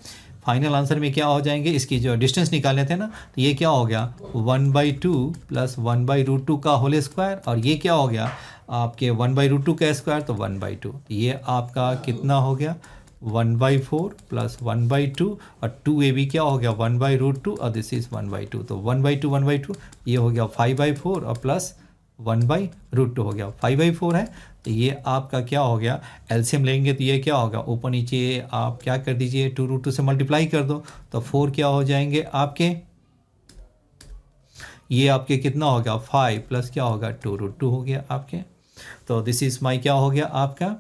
फाइनल आंसर में क्या हो जाएंगे, इसकी जो डिस्टेंस निकालने थे ना, तो ये क्या हो गया 1/2 + 1/√2 का होल स्क्वायर, और ये क्या हो गया आपके 1/√2 का स्क्वायर, तो 1/2, ये आपका कितना हो गया 1/4 + 1/2, और 2ab क्या हो गया 1/√2, और दिस इज 1/2, तो 1/2 ये हो गया 5/4, और प्लस 1/√2 हो गया 5/4 है। तो ये आपका क्या हो गया, एलसीएम लेंगे तो ये क्या होगा, ऊपर नीचे आप क्या कर दीजिए 2√2 से मल्टीप्लाई कर दो, तो 4 क्या हो जाएंगे आपके, ये आपके कितना होगा 5 प्लस क्या होगा 2√2 हो गया आपके। तो दिस इज माई क्या हो गया आपका,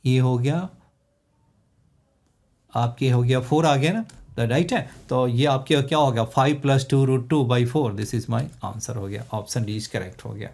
ये हो गया आपके हो गया 4 आ गया ना, राइट है। तो ये आपके क्या हो गया 5 + 2√2/4, दिस इज माय आंसर हो गया, ऑप्शन डी इज करेक्ट हो गया।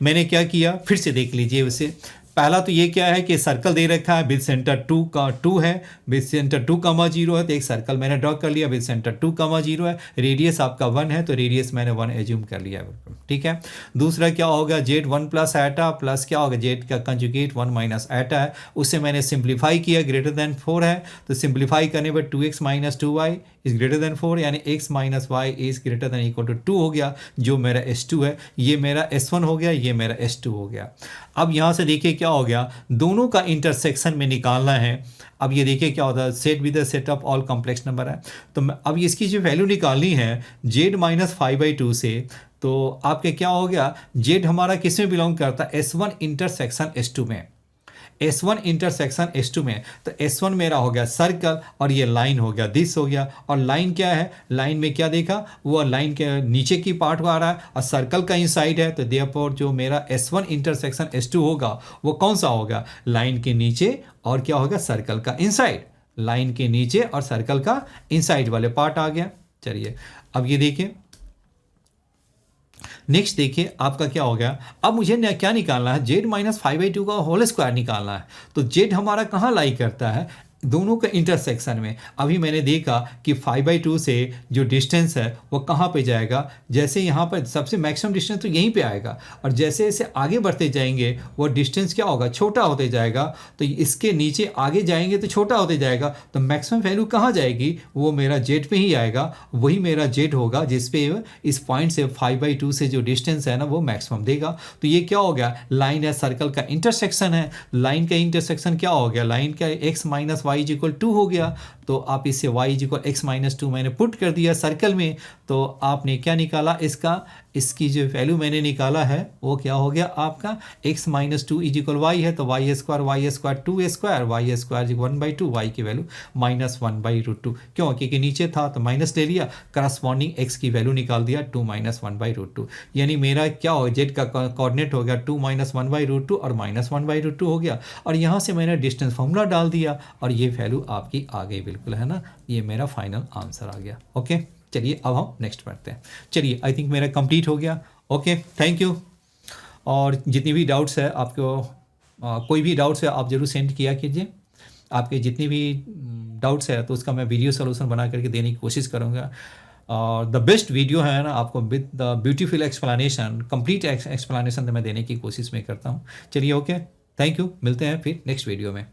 मैंने क्या किया, फिर से देख लीजिए उसे। पहला तो ये क्या है कि सर्कल दे रखा है, विद सेंटर 2 है, विद सेंटर 2,0 है, तो एक सर्कल मैंने ड्रॉ कर लिया, विद सेंटर 2,0 है, रेडियस आपका 1 है, तो रेडियस मैंने 1 एज्यूम कर लिया, ठीक है। दूसरा क्या होगा, जेड 1 + आटा प्लस क्या होगा, जेड का कंजुगेट 1 - आटा है, उससे मैंने सिंप्लीफाई किया, ग्रेटर देन 4 है, तो सिंप्लीफाई करने पर 2x - 2y is greater then 4, यानी x - y is greater than equal to 2 हो गया, जो मेरा S2 है, ये मेरा S1 हो गया, ये मेरा S2 हो गया। अब यहाँ से देखिए क्या हो गया, दोनों का इंटरसेक्शन में निकालना है। अब ये देखिए क्या होता है, set with the set of all complex number है, तो अब इसकी जो वैल्यू निकालनी है z - 5/2 से, तो आपके क्या हो गया, z हमारा किस में बिलोंग करता है, S1 इंटरसेक्शन S2 में, S1 इंटरसेक्शन S2 में, तो S1 मेरा हो गया सर्कल, और ये लाइन हो गया, दिस हो गया, और लाइन क्या है, लाइन में क्या देखा, वो लाइन के नीचे की पार्ट आ रहा है, और सर्कल का इनसाइड है, तो देयरफॉर जो मेरा S1 इंटरसेक्शन S2 होगा वो कौन सा होगा, लाइन के नीचे और क्या होगा, सर्कल का इनसाइड, लाइन के नीचे और सर्कल का इनसाइड वाले पार्ट आ गया। चलिए अब ये देखिए, नेक्स्ट देखिए आपका क्या हो गया, अब मुझे क्या निकालना है, z - 5/2 का होल स्क्वायर निकालना है। तो z हमारा कहाँ लाई करता है, दोनों का इंटरसेक्शन में अभी मैंने देखा कि 5/2 से जो डिस्टेंस है वो कहाँ पे जाएगा, जैसे यहाँ पर सबसे मैक्सिमम डिस्टेंस तो यहीं पे आएगा, और जैसे जैसे आगे बढ़ते जाएंगे वो डिस्टेंस क्या होगा, छोटा होते जाएगा। तो इसके नीचे आगे जाएंगे तो छोटा होते जाएगा, तो मैक्सिमम वैल्यू कहाँ जाएगी, वो मेरा जेड पे ही आएगा, वही मेरा जेड होगा जिसपे इस पॉइंट से 5/2 से जो डिस्टेंस है ना वो मैक्सिमम देगा। तो ये क्या हो गया, लाइन है सर्कल का इंटरसेक्शन है। लाइन का इंटरसेक्शन क्या हो गया, लाइन का x minus y is equal 2 हो गया। तो आप इसे y is equal x minus 2 मैंने पुट कर दिया सर्कल में, तो आपने क्या निकाला, इसकी जो वैल्यू मैंने निकाला है वो क्या हो गया आपका, x minus 2 is equal y है, तो y square 2 square y square 1/2, y की वैल्यू -1/√2। क्यों, क्योंकि नीचे था तो माइनस ले लिया, करस्पॉन्डिंग x की वैल्यू निकाल दिया 2 - 1/√2। यानी मेरा क्या हो, जेड का कोऑर्डिनेट हो गया 2 - 1/√2 और -1/√2 हो गया, और यहाँ से मैंने डिस्टेंस फॉर्मूला डाल दिया और ये वैल्यू आपकी आ गई बिल्कुल, है ना। ये मेरा फाइनल आंसर आ गया। ओके, चलिए अब हम नेक्स्ट पढ़ते हैं। चलिए, आई थिंक मेरा कंप्लीट हो गया। Okay, thank you. और जितनी भी डाउट्स है आपको, कोई भी डाउट्स है आप ज़रूर सेंड किया कीजिए। आपके जितनी भी डाउट्स है तो उसका मैं वीडियो सोल्यूशन बना करके देने की कोशिश करूँगा। और द बेस्ट वीडियो है ना आपको with the beautiful explanation, complete explanation मैं देने की कोशिश में करता हूँ। चलिए, ओके, थैंक यू, मिलते हैं फिर नेक्स्ट वीडियो में।